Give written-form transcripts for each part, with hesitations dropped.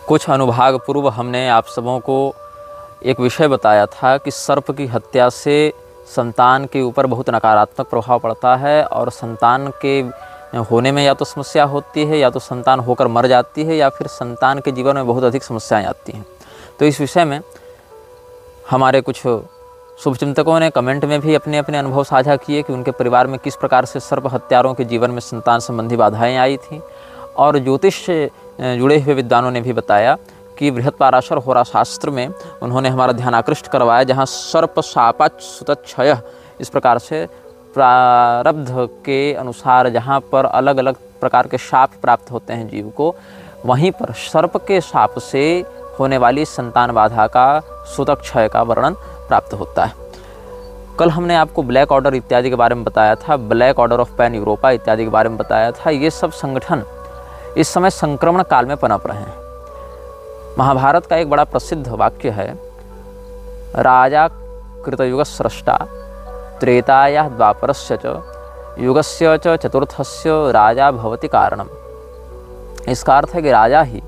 कुछ अनुभाग पूर्व हमने आप सबों को एक विषय बताया था कि सर्प की हत्या से संतान के ऊपर बहुत नकारात्मक प्रभाव पड़ता है और संतान के होने में या तो समस्या होती है या तो संतान होकर मर जाती है या फिर संतान के जीवन में बहुत अधिक समस्याएं आती हैं। तो इस विषय में हमारे कुछ शुभचिंतकों ने कमेंट में भी अपने अपने अनुभव साझा किए कि उनके परिवार में किस प्रकार से सर्प हत्यारों के जीवन में संतान संबंधी बाधाएं आई थीं। और ज्योतिष से जुड़े हुए विद्वानों ने भी बताया कि बृहत्पाराशर होरा शास्त्र में उन्होंने हमारा ध्यान आकृष्ट करवाया, जहाँ सर्प शापाच सुतक्षय इस प्रकार से प्रारब्ध के अनुसार जहाँ पर अलग अलग प्रकार के शाप प्राप्त होते हैं जीव को, वहीं पर सर्प के शाप से होने वाली संतान बाधा का सुतक्षय का वर्णन प्राप्त होता है। कल हमने आपको ब्लैक ऑर्डर इत्यादि के बारे में बताया था, black order of pan Europa इत्यादि के बारे में बताया था। ये सब संगठन इस समय संक्रमण काल में पनप रहे हैं। महाभारत का एक बड़ा प्रसिद्ध वाक्य है, राजा कृतयुग स्रष्टा त्रेताया द्वापरस्य च युगस्य च चतुर्थस्य राजा भवति कारणम। इसका अर्थ है कि राजा ही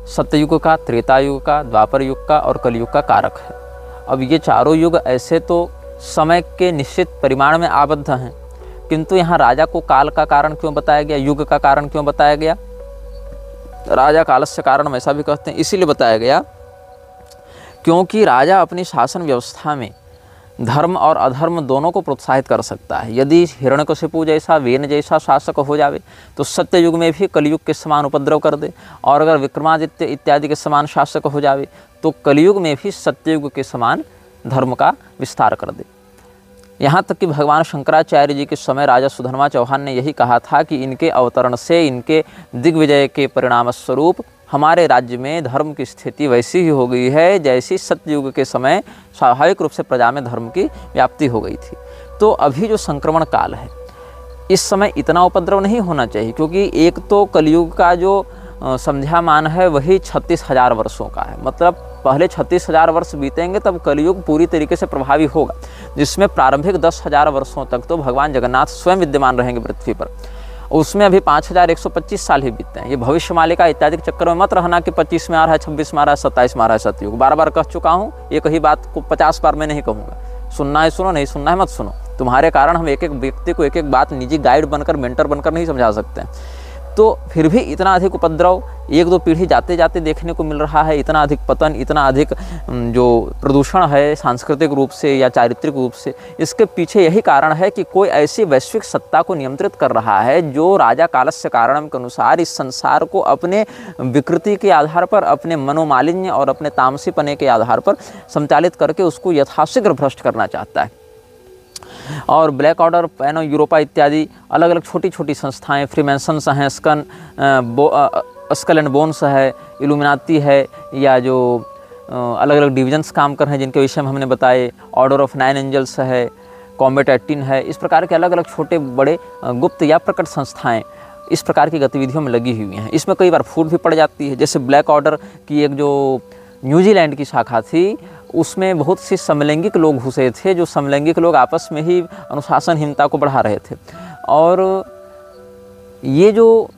सत्ययुग का, त्रेता युग का, द्वापर युग का और कलयुग का कारक है। अब ये चारों युग ऐसे तो समय के निश्चित परिमाण में आबद्ध हैं, किंतु यहाँ राजा को काल का कारण क्यों बताया गया, युग का कारण क्यों बताया गया? राजा कालस्य कारणम ऐसा भी कहते हैं, इसीलिए बताया गया क्योंकि राजा अपनी शासन व्यवस्था में धर्म और अधर्म दोनों को प्रोत्साहित कर सकता है। यदि हिरण्यकशिपु जैसा, वेन जैसा शासक हो जावे तो सत्य युग में भी कलयुग के समान उपद्रव कर दे, और अगर विक्रमादित्य इत्यादि के समान शासक हो जावे तो कलयुग में भी सत्ययुग के समान धर्म का विस्तार कर दे। यहाँ तक कि भगवान शंकराचार्य जी के समय राजा सुधर्मा चौहान ने यही कहा था कि इनके अवतरण से, इनके दिग्विजय के परिणाम स्वरूप हमारे राज्य में धर्म की स्थिति वैसी ही हो गई है जैसी सत्ययुग के समय स्वाभाविक रूप से प्रजा में धर्म की व्याप्ति हो गई थी। तो अभी जो संक्रमण काल है, इस समय इतना उपद्रव नहीं होना चाहिए, क्योंकि एक तो कलयुग का जो संध्यामान है वही 36,000 वर्षों का है। मतलब पहले 36,000 वर्ष बीतेंगे तब कलयुग पूरी तरीके से प्रभावी होगा, जिसमें प्रारंभिक 10,000 वर्षों तक तो भगवान जगन्नाथ स्वयं विद्यमान रहेंगे पृथ्वी पर। उसमें अभी 5,125 साल ही बीतते हैं। ये भविष्य मालिका इत्यादि के चक्कर में मत रहना कि 25 में आ रहा है, 26 में आ रहा है, 27 में आ रहा है सतयुग। बार बार कह चुका हूँ, एक ही बात को 50 बार मैं नहीं कहूँगा। सुनना है सुनो, नहीं सुनना है मत सुनो। तुम्हारे कारण हम एक एक व्यक्ति को एक एक बात निजी गाइड बनकर, मेंटर बनकर नहीं समझा सकते हैं। तो फिर भी इतना अधिक उपद्रव एक दो पीढ़ी जाते जाते देखने को मिल रहा है, इतना अधिक पतन, इतना अधिक जो प्रदूषण है सांस्कृतिक रूप से या चारित्रिक रूप से, इसके पीछे यही कारण है कि कोई ऐसी वैश्विक सत्ता को नियंत्रित कर रहा है जो राजा कालस्य कारणम के अनुसार इस संसार को अपने विकृति के आधार पर, अपने मनोमालिन्य और अपने तामसीपने के आधार पर संचालित करके उसको यथाशीघ्र भ्रष्ट करना चाहता है। और ब्लैक ऑर्डर, पैन यूरोपा इत्यादि अलग अलग छोटी छोटी संस्थाएं, फ्रीमेसन्स हैं, स्कल एंड बोन्स है, इल्यूमिनाती है, या जो अलग अलग डिविजन्स काम कर रहे हैं जिनके विषय में हमने बताए, ऑर्डर ऑफ 9 एंजल्स है, कॉम्बैट 18 है, इस प्रकार के अलग अलग छोटे बड़े गुप्त या प्रकट संस्थाएं इस प्रकार की गतिविधियों में लगी हुई हैं। इसमें कई बार फूट भी पड़ जाती है। जैसे ब्लैक ऑर्डर की एक जो न्यूजीलैंड की शाखा थी, उसमें बहुत से समलैंगिक लोग घुसे थे, जो समलैंगिक लोग आपस में ही अनुशासनहीनता को बढ़ा रहे थे। और ये जो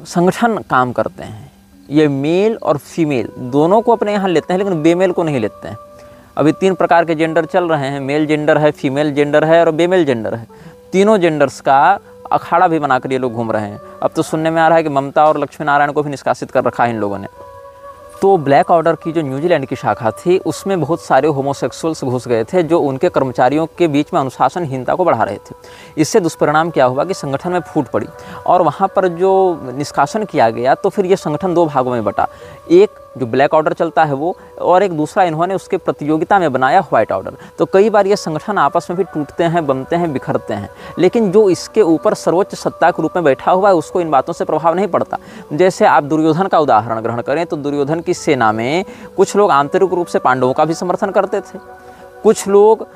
संगठन काम करते हैं, ये मेल और फीमेल दोनों को अपने यहाँ लेते हैं, लेकिन बेमेल को नहीं लेते हैं। अभी 3 प्रकार के जेंडर चल रहे हैं, मेल जेंडर है, फीमेल जेंडर है और बेमेल जेंडर है। तीनों जेंडर्स का अखाड़ा भी बनाकर ये लोग घूम रहे हैं। अब तो सुनने में आ रहा है कि ममता और लक्ष्मी नारायण को भी निष्कासित कर रखा है इन लोगों ने। तो ब्लैक ऑर्डर की जो न्यूजीलैंड की शाखा थी, उसमें बहुत सारे होमोसेक्सुअल्स घुस गए थे जो उनके कर्मचारियों के बीच में अनुशासनहीनता को बढ़ा रहे थे। इससे दुष्परिणाम क्या हुआ कि संगठन में फूट पड़ी और वहाँ पर जो निष्कासन किया गया, तो फिर ये संगठन 2 भागों में बटा। एक जो ब्लैक ऑर्डर चलता है वो, और एक दूसरा इन्होंने उसके प्रतियोगिता में बनाया व्हाइट ऑर्डर। तो कई बार ये संगठन आपस में भी टूटते हैं, बनते हैं, बिखरते हैं, लेकिन जो इसके ऊपर सर्वोच्च सत्ता के रूप में बैठा हुआ है उसको इन बातों से प्रभाव नहीं पड़ता। जैसे आप दुर्योधन का उदाहरण ग्रहण करें तो दुर्योधन की सेना में कुछ लोग आंतरिक रूप से पांडवों का भी समर्थन करते थे, कुछ लोग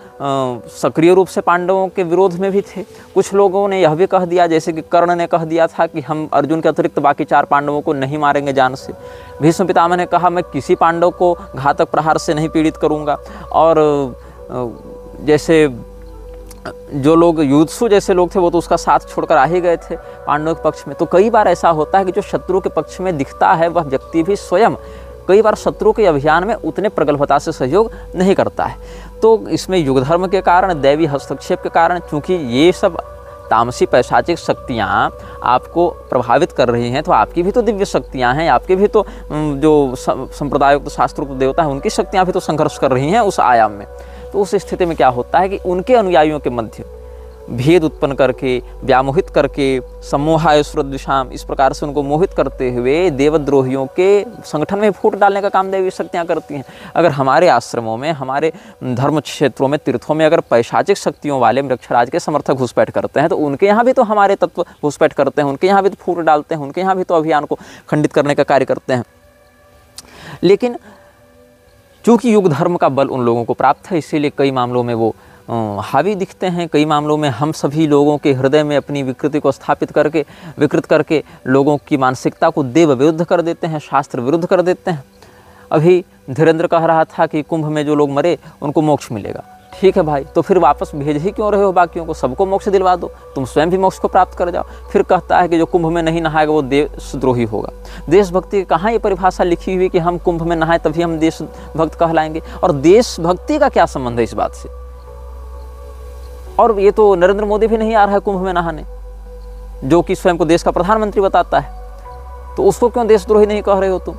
सक्रिय रूप से पांडवों के विरोध में भी थे। कुछ लोगों ने यह भी कह दिया, जैसे कि कर्ण ने कह दिया था कि हम अर्जुन के अतिरिक्त बाकी 4 पांडवों को नहीं मारेंगे जान से। भीष्म पितामह ने कहा मैं किसी पांडव को घातक प्रहार से नहीं पीड़ित करूंगा। और जैसे जो लोग युधिष्ठिर जैसे लोग थे वो तो उसका साथ छोड़कर आ ही गए थे पांडवों के पक्ष में। तो कई बार ऐसा होता है कि जो शत्रु के पक्ष में दिखता है वह व्यक्ति भी स्वयं कई बार शत्रु के अभियान में उतने प्रगल्भता से सहयोग नहीं करता है। तो इसमें युग धर्म के कारण, दैवी हस्तक्षेप के कारण, चूँकि ये सब तामसी पैशाचिक शक्तियाँ आपको प्रभावित कर रही हैं, तो आपकी भी तो दिव्य शक्तियाँ हैं, आपके भी तो जो संप्रदायोक्त शास्त्रोक्त देवता हैं उनकी शक्तियाँ भी तो संघर्ष कर रही हैं उस आयाम में। तो उस स्थिति में क्या होता है कि उनके अनुयायियों के मध्य भेद उत्पन्न करके, व्यामोहित करके, सम्मोहाय सुरद्विषाम, इस प्रकार से उनको मोहित करते हुए देवद्रोहियों के संगठन में फूट डालने का काम दैवी शक्तियाँ करती हैं। अगर हमारे आश्रमों में, हमारे धर्म क्षेत्रों में, तीर्थों में अगर पैशाचिक शक्तियों वाले मृक्षराज के समर्थक घुसपैठ करते हैं तो उनके यहाँ भी तो हमारे तत्व घुसपैठ करते हैं, उनके यहाँ भी तो फूट डालते हैं, उनके यहाँ भी तो अभियान को खंडित करने का कार्य करते हैं। लेकिन चूँकि युग धर्म का बल उन लोगों को प्राप्त है, इसीलिए कई मामलों में वो हावी दिखते हैं। कई मामलों में हम सभी लोगों के हृदय में अपनी विकृति को स्थापित करके, विकृत करके लोगों की मानसिकता को देव विरुद्ध कर देते हैं, शास्त्र विरुद्ध कर देते हैं। अभी धीरेन्द्र कह रहा था कि कुंभ में जो लोग मरे उनको मोक्ष मिलेगा। ठीक है भाई, तो फिर वापस भेज ही क्यों रहे हो बाकियों को? सबको मोक्ष दिलवा दो, तुम स्वयं भी मोक्ष को प्राप्त कर जाओ। फिर कहता है कि जो कुंभ में नहीं नहाएगा वो देशद्रोही होगा। देशभक्ति की कहाँ ये परिभाषा लिखी हुई कि हम कुंभ में नहाएं तभी हम देशभक्त कहलाएंगे? और देशभक्ति का क्या संबंध है इस बात से? और ये तो नरेंद्र मोदी भी नहीं आ रहा है कुंभ में नहाने, जो कि स्वयं को देश का प्रधानमंत्री बताता है, तो उसको क्यों देशद्रोही नहीं कह रहे हो तुम?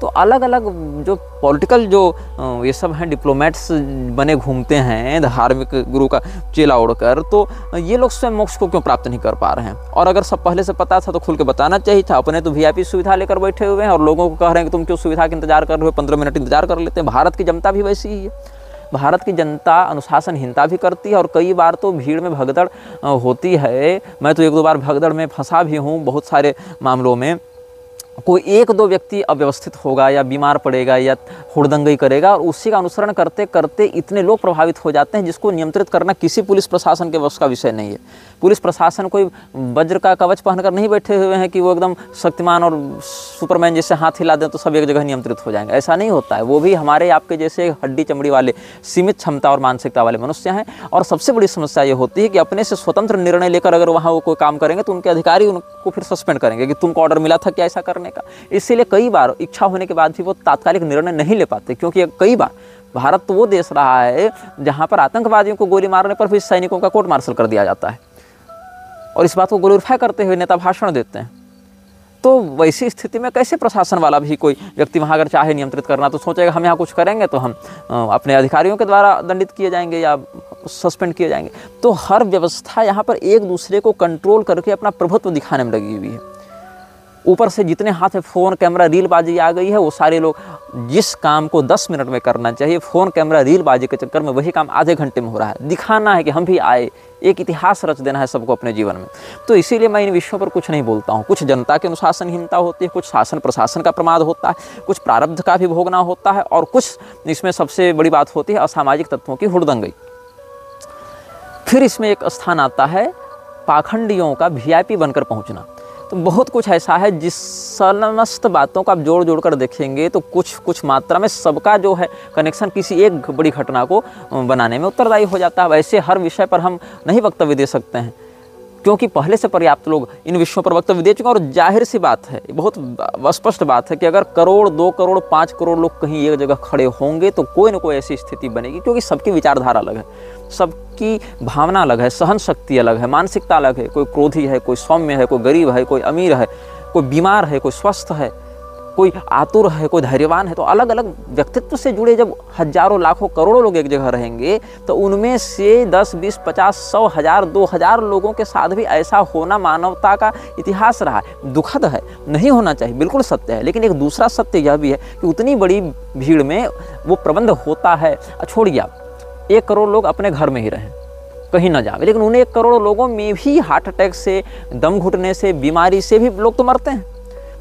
तो अलग अलग जो पॉलिटिकल जो ये सब हैं, डिप्लोमेट्स बने घूमते हैं धार्मिक गुरु का चेला ओढ़कर, तो ये लोग स्वयं मोक्ष को क्यों प्राप्त नहीं कर पा रहे हैं? और अगर सब पहले से पता था तो खुल के बताना चाहिए था। अपने तो वीआईपी सुविधा लेकर बैठे हुए हैं और लोगों को कह रहे हैं कि तुम क्यों सुविधा का इंतजार कर रहे हो, 15 मिनट इंतजार कर लेते हैं। भारत की जनता भी वैसी ही है। भारत की जनता अनुशासनहीनता भी करती है और कई बार तो भीड़ में भगदड़ होती है। मैं तो 1-2 बार भगदड़ में फंसा भी हूँ। बहुत सारे मामलों में कोई 1-2 व्यक्ति अव्यवस्थित होगा या बीमार पड़ेगा या हुड़दंगई करेगा और उसी का अनुसरण करते करते इतने लोग प्रभावित हो जाते हैं जिसको नियंत्रित करना किसी पुलिस प्रशासन के वश का विषय नहीं है। पुलिस प्रशासन कोई वज्र का कवच पहनकर नहीं बैठे हुए हैं कि वो एकदम शक्तिमान और सुपरमैन जैसे हाथ हिला दें तो सब एक जगह नियंत्रित हो जाएंगे। ऐसा नहीं होता है। वो भी हमारे आपके जैसे हड्डी चमड़ी वाले, सीमित क्षमता और मानसिकता वाले मनुष्य हैं। और सबसे बड़ी समस्या ये होती है कि अपने से स्वतंत्र निर्णय लेकर अगर वहाँ वो कोई काम करेंगे तो उनके अधिकारी उनको फिर सस्पेंड करेंगे कि तुमको ऑर्डर मिला था क्या ऐसा करने का। इसीलिए कई बार इच्छा होने के बाद भी वो तात्कालिक निर्णय नहीं ले पाते, क्योंकि कई बार भारत तो वो देश रहा है जहाँ पर आतंकवादियों को गोली मारने पर भी सैनिकों का कोर्ट मार्शल कर दिया जाता है और इस बात को ग्लोरीफाई करते हुए नेता भाषण देते हैं। तो वैसी स्थिति में कैसे प्रशासन वाला भी कोई व्यक्ति वहाँ अगर चाहे नियंत्रित करना तो सोचेगा हम यहाँ कुछ करेंगे तो हम अपने अधिकारियों के द्वारा दंडित किए जाएंगे या सस्पेंड किए जाएंगे। तो हर व्यवस्था यहाँ पर एक दूसरे को कंट्रोल करके अपना प्रभुत्व दिखाने में लगी हुई है। ऊपर से जितने हाथ में फ़ोन कैमरा रीलबाजी आ गई है, वो सारे लोग जिस काम को 10 मिनट में करना चाहिए फ़ोन कैमरा रीलबाजी के चक्कर में वही काम आधे घंटे में हो रहा है। दिखाना है कि हम भी आए, एक इतिहास रच देना है सबको अपने जीवन में। तो इसीलिए मैं इन विषयों पर कुछ नहीं बोलता हूँ। कुछ जनता की अनुशासनहीनता होती है, कुछ शासन प्रशासन का प्रमाद होता है, कुछ प्रारब्ध का भी भोगना होता है और कुछ इसमें सबसे बड़ी बात होती है असामाजिक तत्वों की हुड़दंगई। फिर इसमें एक स्थान आता है पाखंडियों का वीआईपी बनकर पहुँचना। तो बहुत कुछ ऐसा है जिस समस्त बातों को आप जोड़ कर देखेंगे तो कुछ मात्रा में सबका जो है कनेक्शन किसी एक बड़ी घटना को बनाने में उत्तरदायी हो जाता है। वैसे हर विषय पर हम नहीं वक्तव्य दे सकते हैं, क्योंकि पहले से पर्याप्त लोग इन विषयों पर वक्तव्य दे चुके हैं। और जाहिर सी बात है, बहुत स्पष्ट बात है कि अगर 1 करोड़ 2 करोड़ 5 करोड़ लोग कहीं एक जगह खड़े होंगे तो कोई ना कोई ऐसी स्थिति बनेगी, क्योंकि सबकी विचारधारा अलग है, सबकी भावना अलग है, सहन शक्ति अलग है, मानसिकता अलग है। कोई क्रोधी है, कोई सौम्य है, कोई गरीब है, कोई अमीर है, कोई बीमार है, कोई स्वस्थ है, कोई आतुर है, कोई धैर्यवान है। तो अलग अलग व्यक्तित्व से जुड़े जब हजारों लाखों करोड़ों लोग एक जगह रहेंगे तो उनमें से 10, 20, 50, 100, 1000, 2000 लोगों के साथ भी ऐसा होना मानवता का इतिहास रहा है। दुखद है, नहीं होना चाहिए, बिल्कुल सत्य है। लेकिन एक दूसरा सत्य यह भी है कि उतनी बड़ी भीड़ में वो प्रबंध होता है। छोड़िए आप 1 करोड़ लोग अपने घर में ही रहें, कहीं ना जाए, लेकिन उन 1 करोड़ लोगों में भी हार्ट अटैक से, दम घुटने से, बीमारी से भी लोग तो मरते हैं।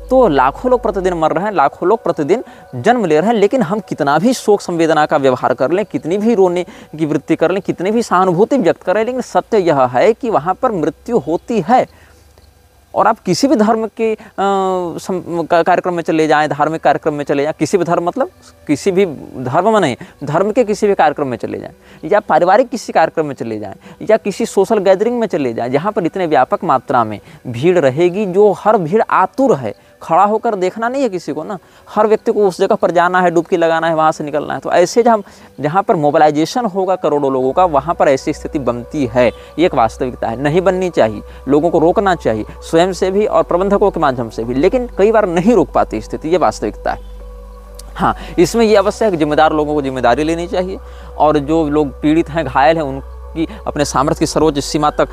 तो लाखों लोग प्रतिदिन मर रहे हैं, लाखों लोग प्रतिदिन जन्म ले रहे हैं। लेकिन हम कितना भी शोक संवेदना का व्यवहार कर लें, कितनी भी रोने की वृत्ति कर लें, कितनी भी सहानुभूति व्यक्त करें, लेकिन सत्य यह है कि वहाँ पर मृत्यु होती है। और आप किसी भी धर्म के कार्यक्रम में चले जाएं, धार्मिक कार्यक्रम में चले जाएं, किसी भी धर्म मतलब किसी भी धर्म में नहीं, धर्म के किसी भी कार्यक्रम में चले जाएं, या पारिवारिक किसी कार्यक्रम में चले जाएं, या किसी सोशल गैदरिंग में चले जाएं, जहाँ पर इतने व्यापक मात्रा में भीड़ रहेगी, जो हर भीड़ आतुर है, खड़ा होकर देखना नहीं है किसी को ना, हर व्यक्ति को उस जगह पर जाना है, डुबकी लगाना है, वहाँ से निकलना है। तो ऐसे जहाँ पर मोबिलाइजेशन होगा करोड़ों लोगों का, वहाँ पर ऐसी स्थिति बनती है। ये एक वास्तविकता है, नहीं बननी चाहिए, लोगों को रोकना चाहिए, स्वयं से भी और प्रबंधकों के माध्यम से भी, लेकिन कई बार नहीं रोक पाती स्थिति, ये वास्तविकता है। हाँ, इसमें ये अवश्य है कि जिम्मेदार लोगों को जिम्मेदारी लेनी चाहिए, और जो लोग पीड़ित हैं, घायल हैं, कि अपने सामर्थ्य की सर्वोच्च सीमा तक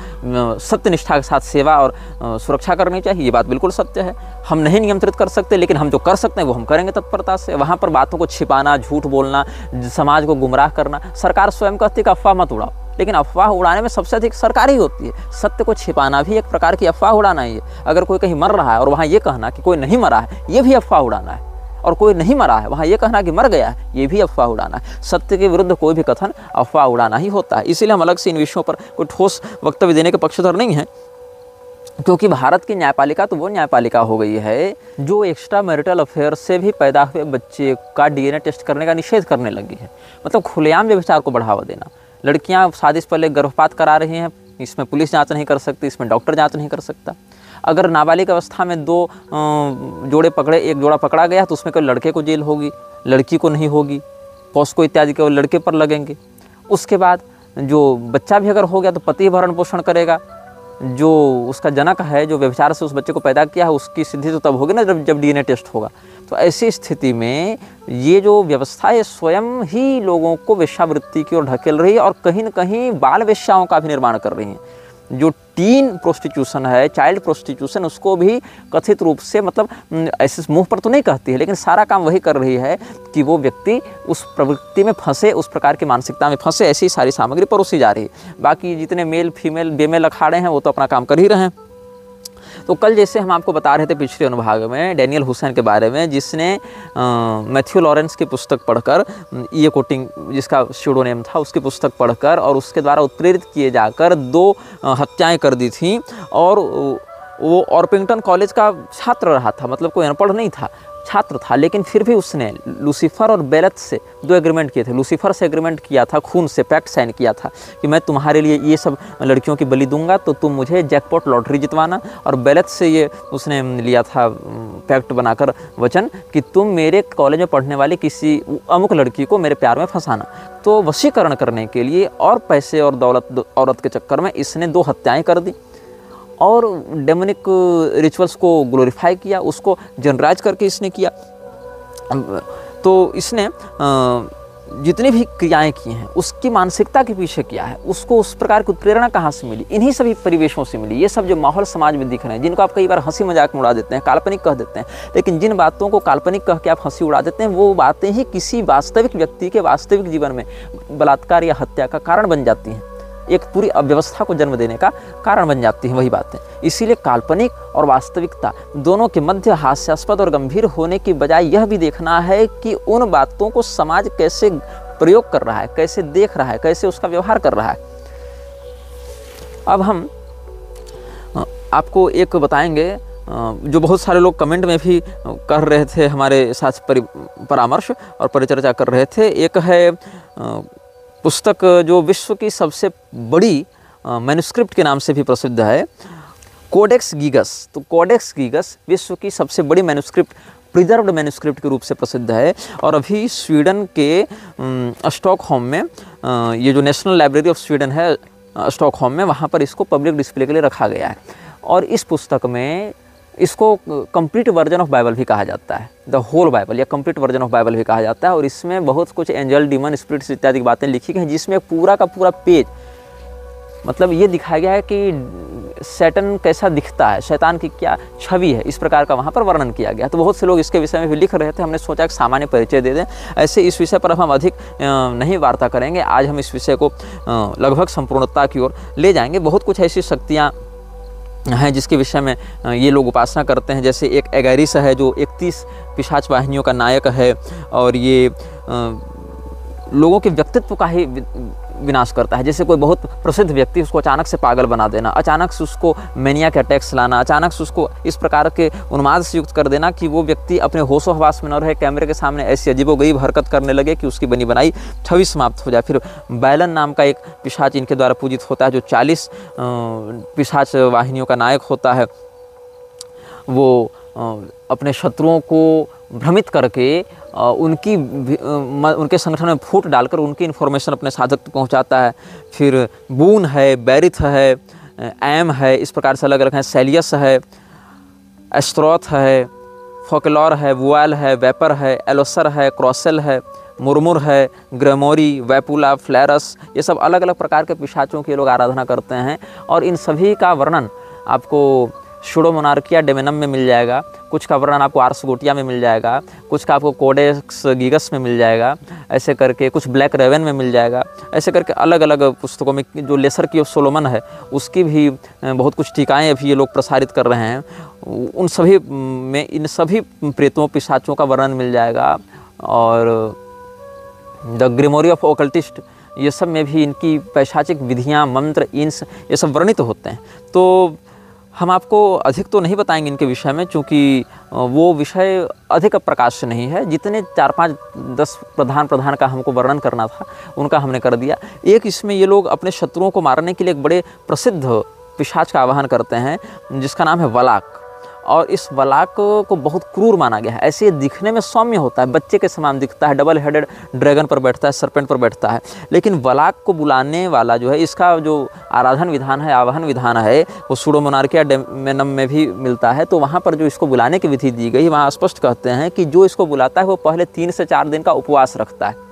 सत्यनिष्ठा के साथ सेवा और सुरक्षा करनी चाहिए। ये बात बिल्कुल सत्य है। हम नहीं नियंत्रित कर सकते, लेकिन हम जो कर सकते हैं वो हम करेंगे तत्परता से। वहाँ पर बातों को छिपाना, झूठ बोलना, समाज को गुमराह करना, सरकार स्वयं कहती है कि अफवाह मत उड़ाओ, लेकिन अफवाह उड़ाने में सबसे अधिक सरकार ही होती है। सत्य को छिपाना भी एक प्रकार की अफवाह उड़ाना ही है। अगर कोई कहीं मर रहा है और वहाँ ये कहना कि कोई नहीं मरा है, ये भी अफवाह उड़ाना है, और कोई नहीं मरा है वहाँ ये कहना कि मर गया है, ये भी अफवाह उड़ाना है। सत्य के विरुद्ध कोई भी कथन अफवाह उड़ाना ही होता है। इसीलिए हम अलग से इन विषयों पर कोई ठोस वक्तव्य देने के पक्षधर नहीं हैं, क्योंकि भारत की न्यायपालिका तो वो न्यायपालिका हो गई है जो एक्स्ट्रा मैरिटल अफेयर से भी पैदा हुए बच्चे का DNA टेस्ट करने का निषेध करने लगी है। मतलब खुलेआम व्यभिचार को बढ़ावा देना। लड़कियां शादी से पहले गर्भपात करा रही हैं, इसमें पुलिस जांच नहीं कर सकती, इसमें डॉक्टर जांच नहीं कर सकता। अगर नाबालिग अवस्था में 2 जोड़े पकड़े, एक जोड़ा पकड़ा गया तो उसमें केवल लड़के को जेल होगी, लड़की को नहीं होगी। पॉस्को इत्यादि केवल लड़के पर लगेंगे। उसके बाद जो बच्चा भी अगर हो गया तो पति भरण पोषण करेगा। जो उसका जनक है, जो व्यभिचार से उस बच्चे को पैदा किया है, उसकी सिद्धि तो तब होगी ना जब DNA टेस्ट होगा। तो ऐसी स्थिति में ये जो व्यवस्था है स्वयं ही लोगों को वेश्यावृत्ति की ओर ढकेल रही है, और कहीं न कहीं बाल वेश्याओं का भी निर्माण कर रही है। जो टीन प्रोस्टिट्यूशन है, चाइल्ड प्रोस्टिट्यूशन, उसको भी कथित रूप से, मतलब ऐसे मुंह पर तो नहीं कहती है, लेकिन सारा काम वही कर रही है कि वो व्यक्ति उस प्रवृत्ति में फंसे, उस प्रकार की मानसिकता में फंसे। ऐसी सारी सामग्री परोसी जा रही है। बाकी जितने मेल फीमेल बेमेल अखाड़े हैं वो तो अपना काम कर ही रहे हैं। तो कल जैसे हम आपको बता रहे थे पिछले अनुभाग में डैनियल हुसैन के बारे में, जिसने मैथ्यू लॉरेंस की पुस्तक पढ़कर, ये कोटिंग जिसका स्यूडोनेम था, उसकी पुस्तक पढ़कर और उसके द्वारा उत्प्रेरित किए जाकर 2 हत्याएं कर दी थी। और वो ऑर्पिंगटन कॉलेज का छात्र रहा था, मतलब कोई अनपढ़ नहीं था, छात्र था, लेकिन फिर भी उसने लूसीफर और बेलत से 2 एग्रीमेंट किए थे। लूसीफर से एग्रीमेंट किया था, खून से पैक्ट साइन किया था कि मैं तुम्हारे लिए ये सब लड़कियों की बलि दूंगा तो तुम मुझे जैकपॉट लॉटरी जितवाना। और बेलत से ये उसने लिया था पैक्ट बनाकर वचन कि तुम मेरे कॉलेज में पढ़ने वाली किसी अमुक लड़की को मेरे प्यार में फंसाना। तो वशीकरण करने के लिए और पैसे और दौलत औरत के चक्कर में इसने 2 हत्याएँ कर दी और डेमोनिक रिचुअल्स को ग्लोरीफाई किया, उसको जनरलाइज करके इसने किया। तो इसने जितनी भी क्रियाएं की हैं उसकी मानसिकता के पीछे क्या है, उसको उस प्रकार की उत्प्रेरणा कहाँ से मिली, इन्हीं सभी परिवेशों से मिली। ये सब जो माहौल समाज में दिख रहे हैं, जिनको आप कई बार हंसी मजाक में उड़ा देते हैं, काल्पनिक कह देते हैं, लेकिन जिन बातों को काल्पनिक कह के आप हंसी उड़ा देते हैं, वो बातें ही किसी वास्तविक व्यक्ति के वास्तविक जीवन में बलात्कार या हत्या का कारण बन जाती हैं, एक पूरी अव्यवस्था को जन्म देने का कारण बन जाती हैं वही बातें। इसीलिए काल्पनिक और वास्तविकता दोनों के मध्य हास्यास्पद और गंभीर होने की बजाय यह भी देखना है कि उन बातों को समाज कैसे प्रयोग कर रहा है, कैसे देख रहा है, कैसे उसका व्यवहार कर रहा है। अब हम आपको एक बताएंगे जो बहुत सारे लोग कमेंट में भी कर रहे थे, हमारे साथ परामर्श और परिचर्चा कर रहे थे। एक है पुस्तक जो विश्व की सबसे बड़ी मैन्युस्क्रिप्ट के नाम से भी प्रसिद्ध है, कोडेक्स गीगस। तो कोडेक्स गीगस विश्व की सबसे बड़ी मैन्युस्क्रिप्ट, प्रिजर्व्ड मैन्युस्क्रिप्ट के रूप से प्रसिद्ध है। और अभी स्वीडन के स्टॉकहोम में, ये जो नेशनल लाइब्रेरी ऑफ स्वीडन है स्टॉकहोम में, वहाँ पर इसको पब्लिक डिस्प्ले के लिए रखा गया है। और इस पुस्तक में इसको कंप्लीट वर्जन ऑफ बाइबल भी कहा जाता है, द होल बाइबल या कंप्लीट वर्जन ऑफ बाइबल भी कहा जाता है। और इसमें बहुत कुछ एंजल, डीमन, स्पिरिट्स इत्यादि की बातें लिखी गई हैं, जिसमें पूरा का पूरा पेज, मतलब ये दिखाया गया है कि शैतान कैसा दिखता है, शैतान की क्या छवि है, इस प्रकार का वहाँ पर वर्णन किया गया। तो बहुत से लोग इसके विषय में भी लिख रहे थे, हमने सोचा कि सामान्य परिचय दे दें। ऐसे इस विषय पर हम अधिक नहीं वार्ता करेंगे, आज हम इस विषय को लगभग संपूर्णता की ओर ले जाएंगे। बहुत कुछ ऐसी शक्तियाँ हैं जिसके विषय में ये लोग उपासना करते हैं। जैसे एक एगैरिस है जो 31 पिशाच वाहिनियों का नायक है, और ये लोगों के व्यक्तित्व का ही विनाश करता है। जैसे कोई बहुत प्रसिद्ध व्यक्ति, उसको अचानक से पागल बना देना, अचानक से उसको मैनिया के अटैक्स लाना, अचानक से उसको इस प्रकार के उन्माद से युक्त कर देना कि वो व्यक्ति अपने होशो हवास में न रहे, कैमरे के सामने ऐसी अजीबोगरीब हरकत करने लगे कि उसकी बनी बनाई छवि समाप्त हो जाए। फिर बैलन नाम का एक पिशाच इनके द्वारा पूजित होता है, जो 40 पिशाच वाहिनियों का नायक होता है। वो अपने शत्रुओं को भ्रमित करके उनके संगठन में फूट डालकर उनकी इन्फॉर्मेशन अपने साधक तक पहुंचाता है। फिर बून है, बैरिथ है, एम है, इस प्रकार से अलग अलग हैं, सेलियस है, एस्ट्रोथ है, फोकलोर है, वुआल है, वेपर है, एलोसर है, क्रॉसेल है, मुरमुर है, ग्रेमोरी, वैपुला, फ्लैरस, ये सब अलग अलग प्रकार के पिशाचों की लोग आराधना करते हैं। और इन सभी का वर्णन आपको सूडोमोनार्किया डेमेनम में मिल जाएगा, कुछ का वर्णन आपको आर्स गोटिया में मिल जाएगा, कुछ का आपको कोडेक्स गीगस में मिल जाएगा, ऐसे करके कुछ ब्लैक रेवन में मिल जाएगा, ऐसे करके अलग अलग पुस्तकों में। जो लेसर की सोलोमन है उसकी भी बहुत कुछ टीकाएँ अभी ये लोग प्रसारित कर रहे हैं, उन सभी में इन सभी प्रेतों पिशाचों का वर्णन मिल जाएगा। और द ग्रेमोरी ऑफ ओकल्टिस्ट, ये सब में भी इनकी पैशाचिक विधियाँ, मंत्र, इंस, ये सब वर्णित होते हैं। तो हम आपको अधिक तो नहीं बताएंगे इनके विषय में, क्योंकि वो विषय अधिक प्रकाश नहीं है। जितने 4-5-10 प्रधान का हमको वर्णन करना था उनका हमने कर दिया। एक इसमें ये लोग अपने शत्रुओं को मारने के लिए एक बड़े प्रसिद्ध पिशाच का आवाहन करते हैं, जिसका नाम है वलाक। और इस वलाक को बहुत क्रूर माना गया है। ऐसे दिखने में सौम्य होता है, बच्चे के समान दिखता है, डबल हेडेड ड्रैगन पर बैठता है, सर्पेंट पर बैठता है। लेकिन वलाक को बुलाने वाला जो है, इसका जो आराधन विधान है, आवाहन विधान है, वो सूडोमोनार्किया डेमेनम में भी मिलता है। तो वहाँ पर जो इसको बुलाने की विधि दी गई, वहाँ स्पष्ट कहते हैं कि जो इसको बुलाता है वो पहले 3 से 4 दिन का उपवास रखता है।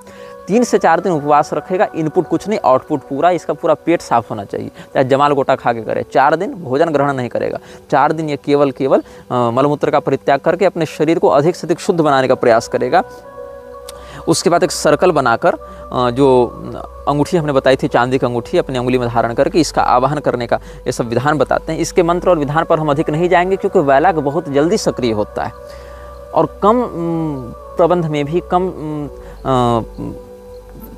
3 से 4 दिन उपवास रखेगा, इनपुट कुछ नहीं, आउटपुट पूरा, इसका पूरा पेट साफ होना चाहिए, चाहे जमाल गोटा खा के करे। 4 दिन भोजन ग्रहण नहीं करेगा, 4 दिन ये केवल मलमूत्र का परित्याग करके अपने शरीर को अधिक से अधिक शुद्ध बनाने का प्रयास करेगा। उसके बाद एक सर्कल बनाकर, जो अंगूठी हमने बताई थी, चांदी की अंगूठी अपनी उंगली में धारण करके इसका आवाहन करने का ये सब विधान बताते हैं। इसके मंत्र और विधान पर हम अधिक नहीं जाएंगे, क्योंकि वैलाक बहुत जल्दी सक्रिय होता है और कम प्रबंध में भी, कम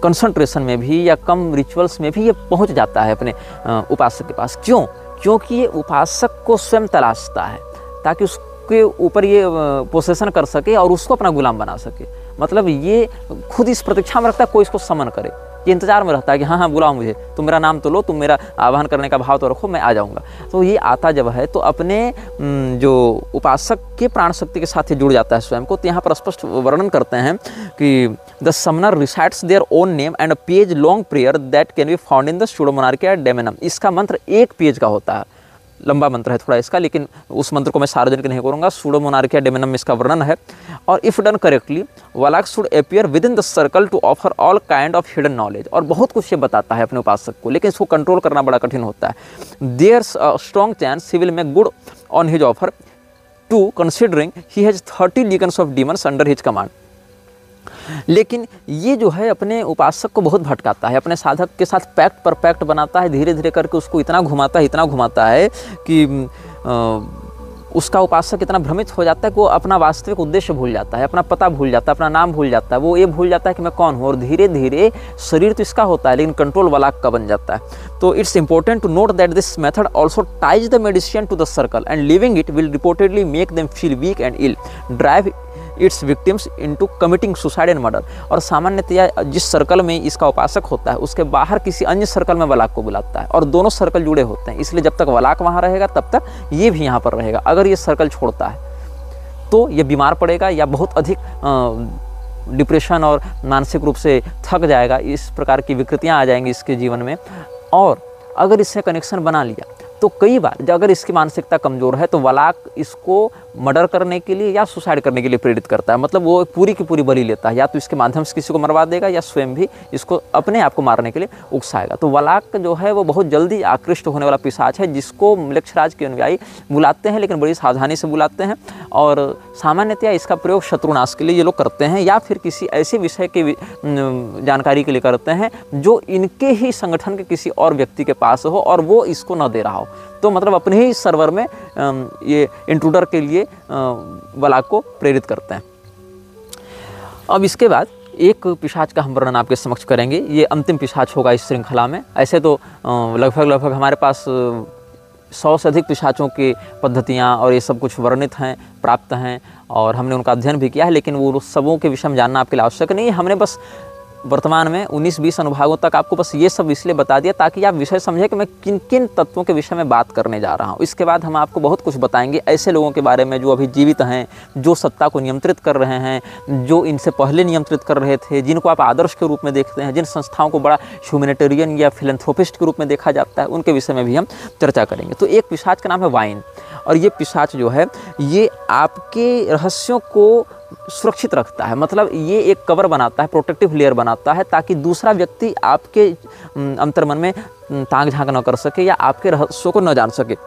कंसंट्रेशन में भी या कम रिचुअल्स में भी ये पहुंच जाता है अपने उपासक के पास। क्यों? क्योंकि ये उपासक को स्वयं तलाशता है, ताकि उसके ऊपर ये पोसेशन कर सके और उसको अपना गुलाम बना सके। मतलब ये खुद इस प्रतीक्षा में रखता है कोई इसको समन करे, ये इंतजार में रहता है कि हाँ बुलाओ मुझे, तुम मेरा नाम तो लो, तुम मेरा आह्वान करने का भाव तो रखो, मैं आ जाऊँगा। तो ये आता जब है तो अपने जो उपासक के प्राण शक्ति के साथ ही जुड़ जाता है स्वयं को। तो यहाँ पर स्पष्ट वर्णन करते हैं कि the summoner recites their own name and a page long prayer that can be found in the Pseudomonarchia Daemonum. इसका मंत्र 1 पेज का होता है, लंबा मंत्र है थोड़ा इसका, लेकिन उस मंत्र को मैं सार्वजनिक नहीं करूँगा। सूडोमोनार्किया डेमेनम में इसका वर्णन है। और if done correctly, Valak should appear within the circle to offer all kind of hidden knowledge. और बहुत कुछ ये बताता है अपने उपासक को, लेकिन इसको कंट्रोल करना बड़ा कठिन होता है। There strong chance he will make good on his offer too, considering he has 30 legions of demons under his command. लेकिन ये जो है अपने उपासक को बहुत भटकाता है, अपने साधक के साथ पैक्ट पर पैक्ट बनाता है, धीरे धीरे करके उसको इतना घुमाता है कि उसका उपासक इतना भ्रमित हो जाता है कि वो अपना वास्तविक उद्देश्य भूल जाता है, अपना पता भूल जाता है, अपना नाम भूल जाता है, वो ये भूल जाता है कि मैं कौन हूँ। और धीरे धीरे शरीर तो इसका होता है लेकिन कंट्रोल वलाक का बन जाता है। तो it's important to note that this method also ties the medicine to the circle and living it will reportedly make them feel weak and ill, drive its victims into committing suicide and murder. और सामान्यतया जिस circle में इसका उपासक होता है उसके बाहर किसी अन्य सर्कल में वलाक को बुलाता है, और दोनों सर्कल जुड़े होते हैं। इसलिए जब तक वलाक वहाँ रहेगा तब तक ये भी यहाँ पर रहेगा। अगर ये सर्कल छोड़ता है तो ये बीमार पड़ेगा या बहुत अधिक डिप्रेशन और मानसिक रूप से थक जाएगा, इस प्रकार की विकृतियाँ आ जाएंगी इसके जीवन में। और अगर इससे कनेक्शन बना लिया तो कई बार अगर इसकी मानसिकता कमज़ोर है तो वलाक इसको मर्डर करने के लिए या सुसाइड करने के लिए प्रेरित करता है। मतलब वो पूरी की पूरी बलि लेता है, या तो इसके माध्यम से किसी को मरवा देगा या स्वयं भी इसको अपने आप को मारने के लिए उकसाएगा। तो वलाक जो है वो बहुत जल्दी आकृष्ट होने वाला पिशाच है, जिसको म्लेच्छराज के अनुयायी बुलाते हैं, लेकिन बड़ी सावधानी से बुलाते हैं। और सामान्यतया इसका प्रयोग शत्रुनाश के लिए ये लोग करते हैं, या फिर किसी ऐसे विषय की जानकारी के लिए करते हैं जो इनके ही संगठन के किसी और व्यक्ति के पास हो और वो इसको न दे रहा हो। तो मतलब अपने ही सर्वर में ये इंट्रूडर के लिए वलाक को प्रेरित करते हैं। अब इसके बाद एक पिशाच का हम वर्णन आपके समक्ष करेंगे। ये अंतिम पिशाच होगा इस श्रृंखला में। ऐसे तो लगभग हमारे पास 100 से अधिक पिशाचों की पद्धतियाँ और ये सब कुछ वर्णित हैं, प्राप्त हैं, और हमने उनका अध्ययन भी किया है, लेकिन वो सबों के विषय में जानना आपके लिए आवश्यक नहीं है। हमने बस वर्तमान में 19-20 अनुभागों तक आपको बस ये सब इसलिए बता दिया ताकि आप विषय समझें कि मैं किन किन तत्वों के विषय में बात करने जा रहा हूँ। इसके बाद हम आपको बहुत कुछ बताएंगे ऐसे लोगों के बारे में जो अभी जीवित हैं, जो सत्ता को नियंत्रित कर रहे हैं, जो इनसे पहले नियंत्रित कर रहे थे, जिनको आप आदर्श के रूप में देखते हैं, जिन संस्थाओं को बड़ा ह्यूमैनिटेरियन या फिलैंथ्रोपिस्ट के रूप में देखा जाता है, उनके विषय में भी हम चर्चा करेंगे। तो एक पिशाच का नाम है वाइन, और ये पिशाच जो है ये आपके रहस्यों को सुरक्षित रखता है। मतलब ये एक कवर बनाता है, प्रोटेक्टिव लेयर बनाता है, ताकि दूसरा व्यक्ति आपके अंतर्मन में ताक झांक न कर सके या आपके रहस्यों को न जान सके,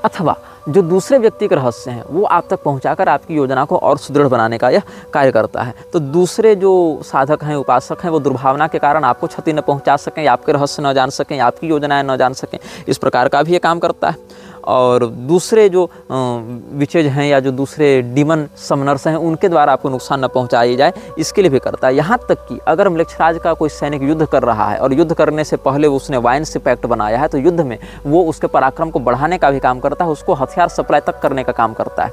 अथवा जो दूसरे व्यक्ति के रहस्य हैं वो आप तक पहुंचाकर आपकी योजना को और सुदृढ़ बनाने का यह कार्य करता है। तो दूसरे जो साधक हैं, उपासक हैं, वो दुर्भावना के कारण आपको क्षति न पहुंचा सकें, आपके रहस्य न जान सकें, आपकी योजनाएं न जान सकें, इस प्रकार का भी ये काम करता है। और दूसरे जो विचेज हैं या जो दूसरे डीमन समनर्स हैं उनके द्वारा आपको नुकसान न पहुंचाई जाए, इसके लिए भी करता है। यहाँ तक कि अगर म्लेच्छराज का कोई सैनिक युद्ध कर रहा है और युद्ध करने से पहले उसने वाइन से पैक्ट बनाया है, तो युद्ध में वो उसके पराक्रम को बढ़ाने का भी काम करता है, उसको हथियार सप्लाई तक करने का काम करता है।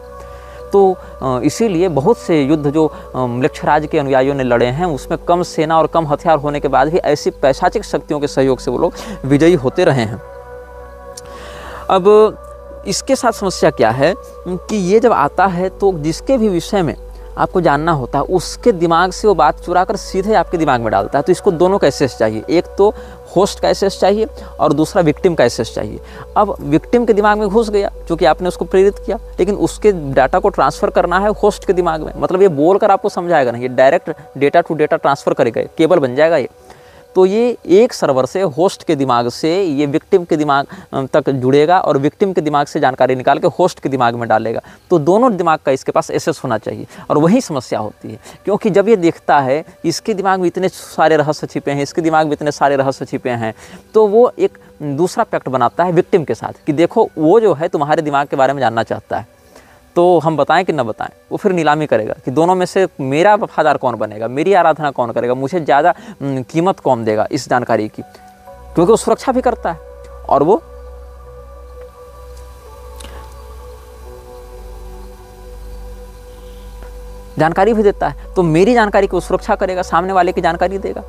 तो इसीलिए बहुत से युद्ध जो म्लेच्छराज के अनुयायियों ने लड़े हैं उसमें कम सेना और कम हथियार होने के बाद भी ऐसी पैशाचिक शक्तियों के सहयोग से वो लोग विजयी होते रहे हैं। अब इसके साथ समस्या क्या है कि ये जब आता है तो जिसके भी विषय में आपको जानना होता है उसके दिमाग से वो बात चुरा कर सीधे आपके दिमाग में डालता है। तो इसको दोनों का एक्सेस चाहिए, एक तो होस्ट का एक्सेस चाहिए और दूसरा विक्टिम का एक्सेस चाहिए। अब विक्टिम के दिमाग में घुस गया क्योंकि आपने उसको प्रेरित किया, लेकिन उसके डाटा को ट्रांसफ़र करना है होस्ट के दिमाग में। मतलब ये बोल कर आपको समझाएगा नहीं, ये direct data to data transfer करेगा, केबल बन जाएगा ये। तो ये एक सर्वर से होस्ट के दिमाग से ये विक्टिम के दिमाग तक जुड़ेगा और विक्टिम के दिमाग से जानकारी निकाल के होस्ट के दिमाग में डालेगा। तो दोनों दिमाग का इसके पास एक्सेस होना चाहिए, और वही समस्या होती है। क्योंकि जब ये देखता है इसके दिमाग में इतने सारे रहस्य छिपे हैं, इसके दिमाग में इतने सारे रहस्य छिपे हैं, तो वो एक दूसरा पैक्ट बनाता है विक्टिम के साथ कि देखो वो जो है तुम्हारे दिमाग के बारे में जानना चाहता है, तो हम बताएं कि न बताएं। वो फिर नीलामी करेगा कि दोनों में से मेरा वफादार कौन बनेगा, मेरी आराधना कौन करेगा, मुझे ज़्यादा कीमत कौन देगा इस जानकारी की, क्योंकि वो सुरक्षा भी करता है और वो जानकारी भी देता है। तो मेरी जानकारी की वो सुरक्षा करेगा, सामने वाले की जानकारी देगा,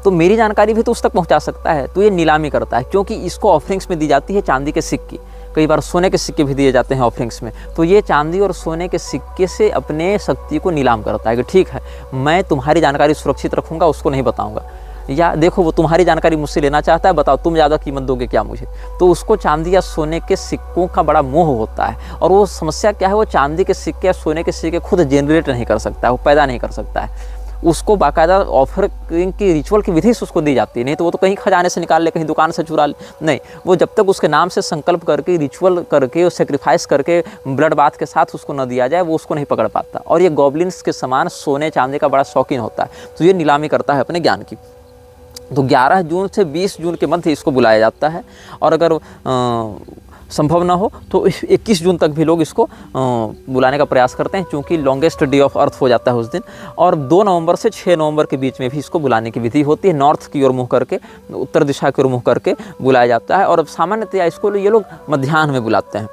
तो मेरी जानकारी भी तो उस तक पहुंचा सकता है। तो ये नीलामी करता है, क्योंकि इसको ऑफरिंग्स में दी जाती है चांदी के सिक्के, कई बार सोने के सिक्के भी दिए जाते हैं ऑफरिंग्स में। तो ये चांदी और सोने के सिक्के से अपने शक्ति को नीलाम करता है कि ठीक है मैं तुम्हारी जानकारी सुरक्षित रखूंगा, उसको नहीं बताऊंगा, या देखो वो तुम्हारी जानकारी मुझसे लेना चाहता है, बताओ तुम ज़्यादा कीमत दोगे क्या मुझे। तो उसको चांदी या सोने के सिक्कों का बड़ा मोह होता है। और वो समस्या क्या है, वो चांदी के सिक्के या सोने के सिक्के खुद जनरेट नहीं कर सकता है, वो पैदा नहीं कर सकता है। उसको बाकायदा ऑफरिंग की रिचुअल की विधि से उसको दी जाती है, नहीं तो वो तो कहीं खजाने से निकाल ले, कहीं दुकान से चुरा ले, नहीं, वो जब तक उसके नाम से संकल्प करके रिचुअल करके सेक्रीफाइस करके ब्लड बाथ के साथ उसको न दिया जाए वो उसको नहीं पकड़ पाता। और ये गॉब्लिन्स के समान सोने चांदी का बड़ा शौकीन होता है, तो ये नीलामी करता है अपने ज्ञान की। तो 11 जून से 20 जून के मध्य इसको बुलाया जाता है, और अगर संभव ना हो तो 21 जून तक भी लोग इसको बुलाने का प्रयास करते हैं, क्योंकि लॉन्गेस्ट डे ऑफ अर्थ हो जाता है उस दिन। और 2 नवंबर से 6 नवंबर के बीच में भी इसको बुलाने की विधि होती है। नॉर्थ की ओर मुँह करके, उत्तर दिशा की ओर मुँह करके बुलाया जाता है। और सामान्यतया इसको ये लोग मध्याह्न में बुलाते हैं,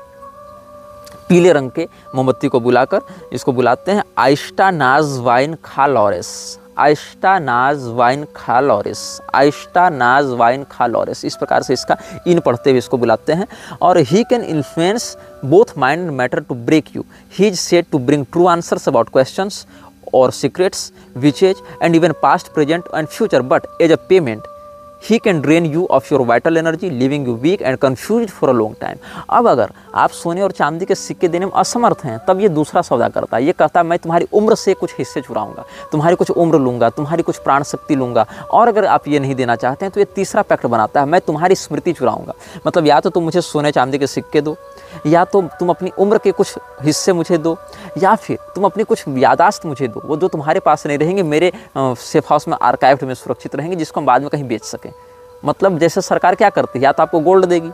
पीले रंग के मोमबत्ती को बुलाकर इसको बुलाते हैं आइस्टानाज वाइन खालॉरेस, आइस्टानाज वाइन खालॉरेस, आइस्टानाज वाइन खालॉरेस, इस प्रकार से इसका इन पढ़ते हुए इसको बुलाते हैं। और he can influence both mind and matter to break you, he is said to bring true answers about questions और secrets witches and even past present and future, but as a payment he can drain you of your vital energy, living you weak and confuse for a long time. अब अगर आप सोने और चांदी के सिक्के देने में असमर्थ हैं, तब ये दूसरा सौदा करता है। ये कहता है मैं तुम्हारी उम्र से कुछ हिस्से चुराऊंगा, तुम्हारी कुछ उम्र लूंगा, तुम्हारी कुछ प्राण शक्ति लूंगा। और अगर आप ये नहीं देना चाहते हैं तो ये तीसरा पैक्ट बनाता है, मैं तुम्हारी स्मृति चुराऊंगा। मतलब या तो तुम मुझे सोने चांदी के सिक्के दो, या तो तुम अपनी उम्र के कुछ हिस्से मुझे दो, या फिर तुम अपनी कुछ यादाश्त मुझे दो, वो जो तुम्हारे पास नहीं रहेंगे, मेरे सेफ हाउस में आर्काइव्ड में सुरक्षित रहेंगे, जिसको हम बाद में कहीं बेच सकें। मतलब जैसे सरकार क्या करती है, या तो आपको गोल्ड देगी,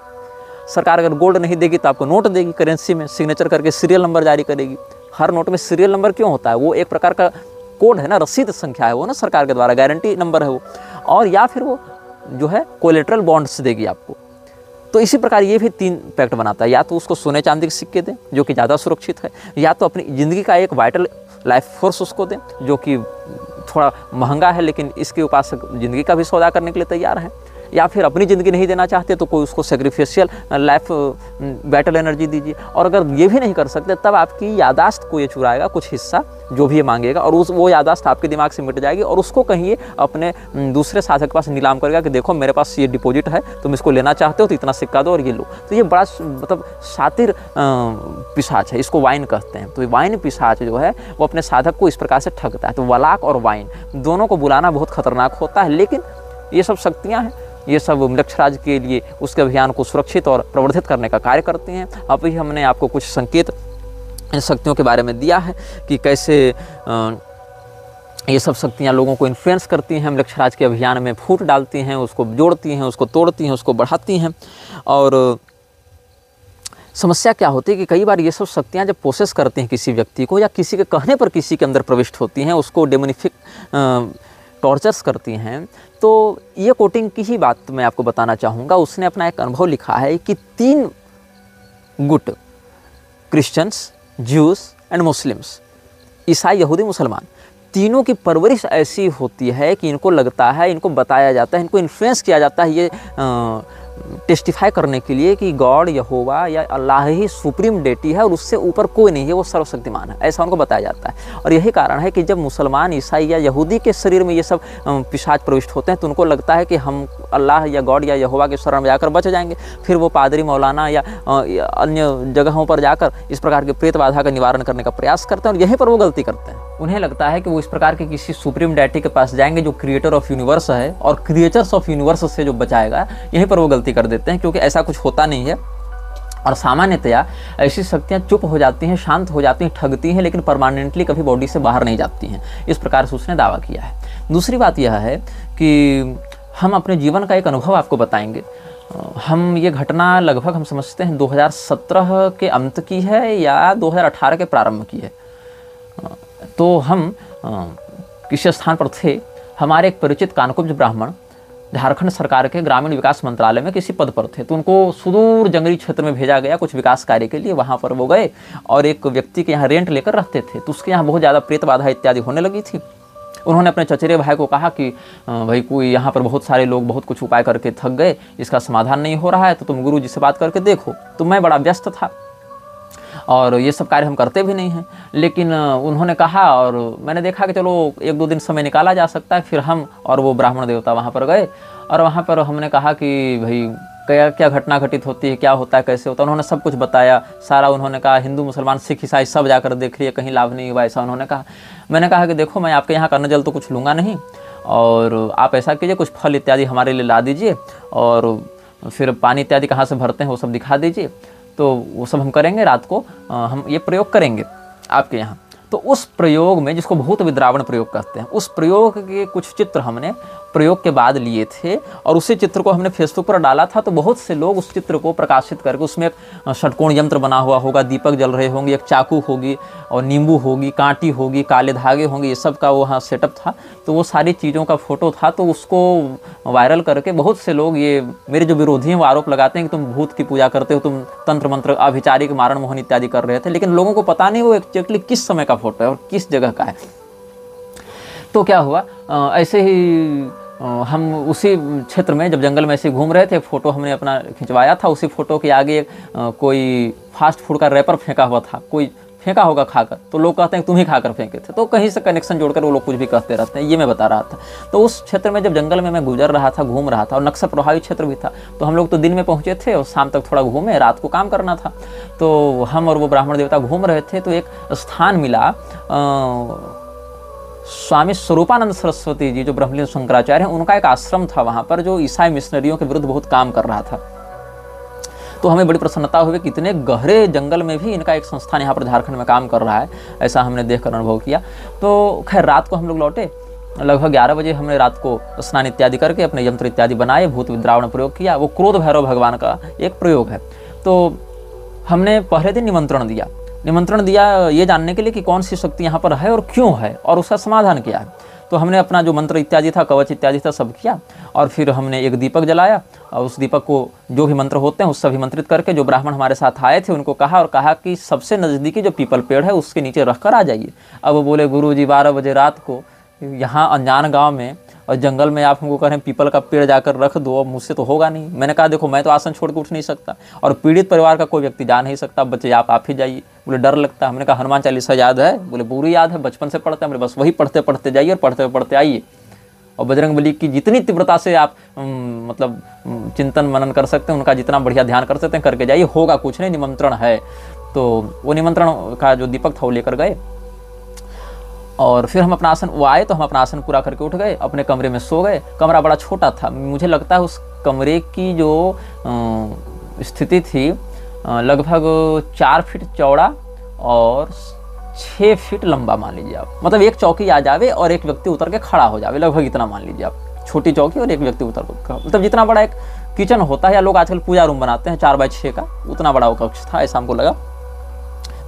सरकार अगर गोल्ड नहीं देगी तो आपको नोट देगी, करेंसी में सिग्नेचर करके सीरियल नंबर जारी करेगी। हर नोट में सीरियल नंबर क्यों होता है, वो एक प्रकार का कोड है ना, रसीद संख्या है वो ना, सरकार के द्वारा गारंटी नंबर है वो, और या फिर वो जो है कोलेटरल बॉन्ड्स देगी आपको। तो इसी प्रकार ये भी 3 पैक्ट बनाता है, या तो उसको सोने चांदी के सिक्के दें जो कि ज़्यादा सुरक्षित है, या तो अपनी ज़िंदगी का एक वाइटल लाइफ फोर्स उसको दें जो कि थोड़ा महंगा है लेकिन इसके उपासक ज़िंदगी का भी सौदा करने के लिए तैयार है, या फिर अपनी ज़िंदगी नहीं देना चाहते तो कोई उसको सेक्रीफिशियल लाइफ बैटल एनर्जी दीजिए। और अगर ये भी नहीं कर सकते तब आपकी यादाश्त को ये चुराएगा कुछ हिस्सा जो भी ये मांगेगा, और वो यादाश्त आपके दिमाग से मिट जाएगी और उसको कहीं ये अपने दूसरे साधक के पास नीलाम करेगा कि देखो मेरे पास ये डिपॉजिट है, तुम इसको लेना चाहते हो तो इतना सिक्का दो और ये लो। तो ये बड़ा मतलब शातिर पिशाच है, इसको वाइन कहते हैं। तो वाइन पिशाच जो है वो अपने साधक को इस प्रकार से ठगता है। तो वलाक और वाइन दोनों को बुलाना बहुत खतरनाक होता है, लेकिन ये सब शक्तियाँ हैं, ये सब मृक्षराज के लिए उसके अभियान को सुरक्षित और प्रवर्धित करने का कार्य करते हैं। अभी हमने आपको कुछ संकेत इन शक्तियों के बारे में दिया है कि कैसे ये सब शक्तियाँ लोगों को इन्फ्लुएंस करती हैं, मृक्षराज के अभियान में फूट डालती हैं, उसको जोड़ती हैं, उसको तोड़ती हैं, उसको बढ़ाती हैं। और समस्या क्या होती है कि कई बार ये सब शक्तियाँ जब प्रोसेस करती हैं किसी व्यक्ति को, या किसी के कहने पर किसी के अंदर प्रविष्ट होती हैं, उसको डेमोनिफिक टॉर्चर्स करती हैं। तो ये कोटिंग की ही बात मैं आपको बताना चाहूँगा। उसने अपना एक अनुभव लिखा है कि 3 गुट, क्रिश्चियंस, ज्यूस एंड मुस्लिम्स, ईसाई, यहूदी, मुसलमान, तीनों की परवरिश ऐसी होती है कि इनको लगता है, इनको बताया जाता है, इनको इन्फ्लुएंस किया जाता है ये टेस्टिफाई करने के लिए कि गॉड, यहोवा या अल्लाह ही सुप्रीम डेटी है और उससे ऊपर कोई नहीं है, वो सर्वशक्तिमान है, ऐसा उनको बताया जाता है। और यही कारण है कि जब मुसलमान, ईसाई या यहूदी के शरीर में ये सब पिशाच प्रविष्ट होते हैं तो उनको लगता है कि हम अल्लाह या गॉड या यहोवा के शरण में जाकर बच जाएंगे। फिर वो पादरी, मौलाना या अन्य जगहों पर जाकर इस प्रकार के प्रेत बाधा का निवारण करने का प्रयास करते हैं और यहीं पर वो गलती करते हैं। उन्हें लगता है कि वो इस प्रकार के किसी सुप्रीम डेटी के पास जाएंगे जो क्रिएटर ऑफ यूनिवर्स है और क्रिएचर्स ऑफ यूनिवर्स से जो बचाएगा, यहीं पर वो गलती कर देते हैं, क्योंकि ऐसा कुछ होता नहीं है। और सामान्यतया ऐसी शक्तियाँ चुप हो जाती हैं, शांत हो जाती हैं, ठगती हैं, लेकिन परमानेंटली कभी बॉडी से बाहर नहीं जाती हैं। इस प्रकार से उसने दावा किया है। दूसरी बात यह है कि हम अपने जीवन का एक अनुभव आपको बताएंगे। हम ये घटना लगभग हम समझते हैं 2017 के अंत की है या 2018 के प्रारंभ की है। तो हम किसी स्थान पर थे, हमारे एक परिचित कानकुब्ज ब्राह्मण झारखंड सरकार के ग्रामीण विकास मंत्रालय में किसी पद पर थे। तो उनको सुदूर जंगली क्षेत्र में भेजा गया कुछ विकास कार्य के लिए। वहाँ पर वो गए और एक व्यक्ति के यहाँ रेंट लेकर रहते थे, तो उसके यहाँ बहुत ज़्यादा प्रेत बाधा इत्यादि होने लगी थी। उन्होंने अपने चचेरे भाई को कहा कि भाई कोई यहाँ पर बहुत सारे लोग बहुत कुछ उपाय करके थक गए, इसका समाधान नहीं हो रहा है, तो तुम गुरु जी से बात करके देखो। तो मैं बड़ा व्यस्त था और ये सब कार्य हम करते भी नहीं हैं, लेकिन उन्होंने कहा और मैंने देखा कि चलो 1-2 दिन समय निकाला जा सकता है। फिर हम और वो ब्राह्मण देवता वहाँ पर गए और वहाँ पर हमने कहा कि भाई क्या क्या घटना घटित होती है, क्या होता है, कैसे होता है। उन्होंने सब कुछ बताया सारा। उन्होंने कहा हिंदू, मुसलमान, सिख, ईसाई सब जाकर देख लिए, कहीं लाभ नहीं हुआ, ऐसा उन्होंने कहा। मैंने कहा कि देखो मैं आपके यहाँ का अन्न जल तो कुछ लूँगा नहीं, और आप ऐसा कीजिए कुछ फल इत्यादि हमारे लिए ला दीजिए, और फिर पानी इत्यादि कहाँ से भरते हैं वो सब दिखा दीजिए। तो वो सब हम करेंगे, रात को हम ये प्रयोग करेंगे आपके यहाँ। तो उस प्रयोग में, जिसको भूत विद्रावण प्रयोग कहते हैं, उस प्रयोग के कुछ चित्र हमने प्रयोग के बाद लिए थे और उसी चित्र को हमने फेसबुक पर डाला था। तो बहुत से लोग उस चित्र को प्रकाशित करके, उसमें एक षटकोण यंत्र बना हुआ होगा, दीपक जल रहे होंगे, एक चाकू होगी और नींबू होगी, कांटी होगी, काले धागे होंगे, ये सब का वहाँ सेटअप था। तो वो सारी चीज़ों का फोटो था। तो उसको वायरल करके बहुत से लोग, ये मेरे जो विरोधी हैं वो आरोप लगाते हैं कि तुम भूत की पूजा करते हो, तुम तंत्र मंत्र, अभिचारिक, मारण मोहन इत्यादि कर रहे थे। लेकिन लोगों को पता नहीं वो एक्चुअली किस समय का फोटो है और किस जगह का है। तो क्या हुआ, ऐसे ही हम उसी क्षेत्र में जब जंगल में ऐसे घूम रहे थे, फ़ोटो हमने अपना खिंचवाया था। उसी फ़ोटो के आगे कोई फास्ट फूड का रैपर फेंका हुआ था, कोई फेंका होगा खाकर, तो लोग कहते हैं तुम ही खाकर फेंके थे। तो कहीं से कनेक्शन जोड़कर वो लोग कुछ भी कहते रहते हैं, ये मैं बता रहा था। तो उस क्षेत्र में जब जंगल में मैं गुजर रहा था, घूम रहा था, और नक्सल प्रभावित क्षेत्र भी था, तो हम लोग तो दिन में पहुँचे थे और शाम तक थोड़ा घूमे, रात को काम करना था। तो हम और वो ब्राह्मण देवता घूम रहे थे, तो एक स्थान मिला, स्वामी स्वरूपानंद सरस्वती जी जो ब्रह्मलीन शंकराचार्य हैं, उनका एक आश्रम था वहाँ पर, जो ईसाई मिशनरियों के विरुद्ध बहुत काम कर रहा था। तो हमें बड़ी प्रसन्नता हुई कि इतने गहरे जंगल में भी इनका एक संस्थान यहाँ पर झारखंड में काम कर रहा है, ऐसा हमने देखकर अनुभव किया। तो खैर रात को हम लोग लौटे, लगभग 11 बजे हमने रात को स्नान इत्यादि करके अपने यंत्र इत्यादि बनाए, भूत विद्रावण प्रयोग किया। वो क्रोध भैरव भगवान का एक प्रयोग है। तो हमने पहले दिन निमंत्रण दिया निमंत्रण दिया ये जानने के लिए कि कौन सी शक्ति यहाँ पर है और क्यों है और उसका समाधान क्या है। तो हमने अपना जो मंत्र इत्यादि था, कवच इत्यादि था, सब किया और फिर हमने एक दीपक जलाया और उस दीपक को जो भी मंत्र होते हैं उससे अभिमंत्रित करके जो ब्राह्मण हमारे साथ आए थे उनको कहा और कहा कि सबसे नज़दीकी जो पीपल पेड़ है उसके नीचे रख कर आ जाइए। अब वो बोले गुरु जी 12 बजे रात को यहाँ अनजान गाँव में और जंगल में आप हमको कह रहे हैं पीपल का पेड़ जाकर रख दो, अब मुझसे तो होगा नहीं। मैंने कहा देखो मैं तो आसन छोड़ के उठ नहीं सकता और पीड़ित परिवार का कोई व्यक्ति जा नहीं सकता, बच्चे आप ही जाइए। बोले डर लगता है। हमने कहा हनुमान चालीसा याद है? बोले पूरी याद है, बचपन से पढ़ते हैं। बोले बस वही पढ़ते पढ़ते जाइए और पढ़ते पढ़ते आइए और बजरंगबली की जितनी तीव्रता से आप मतलब चिंतन मनन कर सकते हैं, उनका जितना बढ़िया ध्यान कर सकते हैं करके जाइए, होगा कुछ नहीं, निमंत्रण है। तो वो निमंत्रण का जो दीपक था वो लेकर गए और फिर हम अपना आसन, वो आए तो हम अपना आसन पूरा करके उठ गए, अपने कमरे में सो गए। कमरा बड़ा छोटा था, मुझे लगता है उस कमरे की जो स्थिति थी लगभग 4 फीट चौड़ा और 6 फीट लंबा मान लीजिए आप। मतलब एक चौकी आ जावे और एक व्यक्ति उतर के खड़ा हो जावे, लगभग इतना मान लीजिए आप। छोटी चौकी और एक व्यक्ति उतर कर, मतलब जितना बड़ा एक किचन होता है या लोग आजकल पूजा रूम बनाते हैं 4x6 का, उतना बड़ा वो कक्ष था, ऐसा हमको लगा।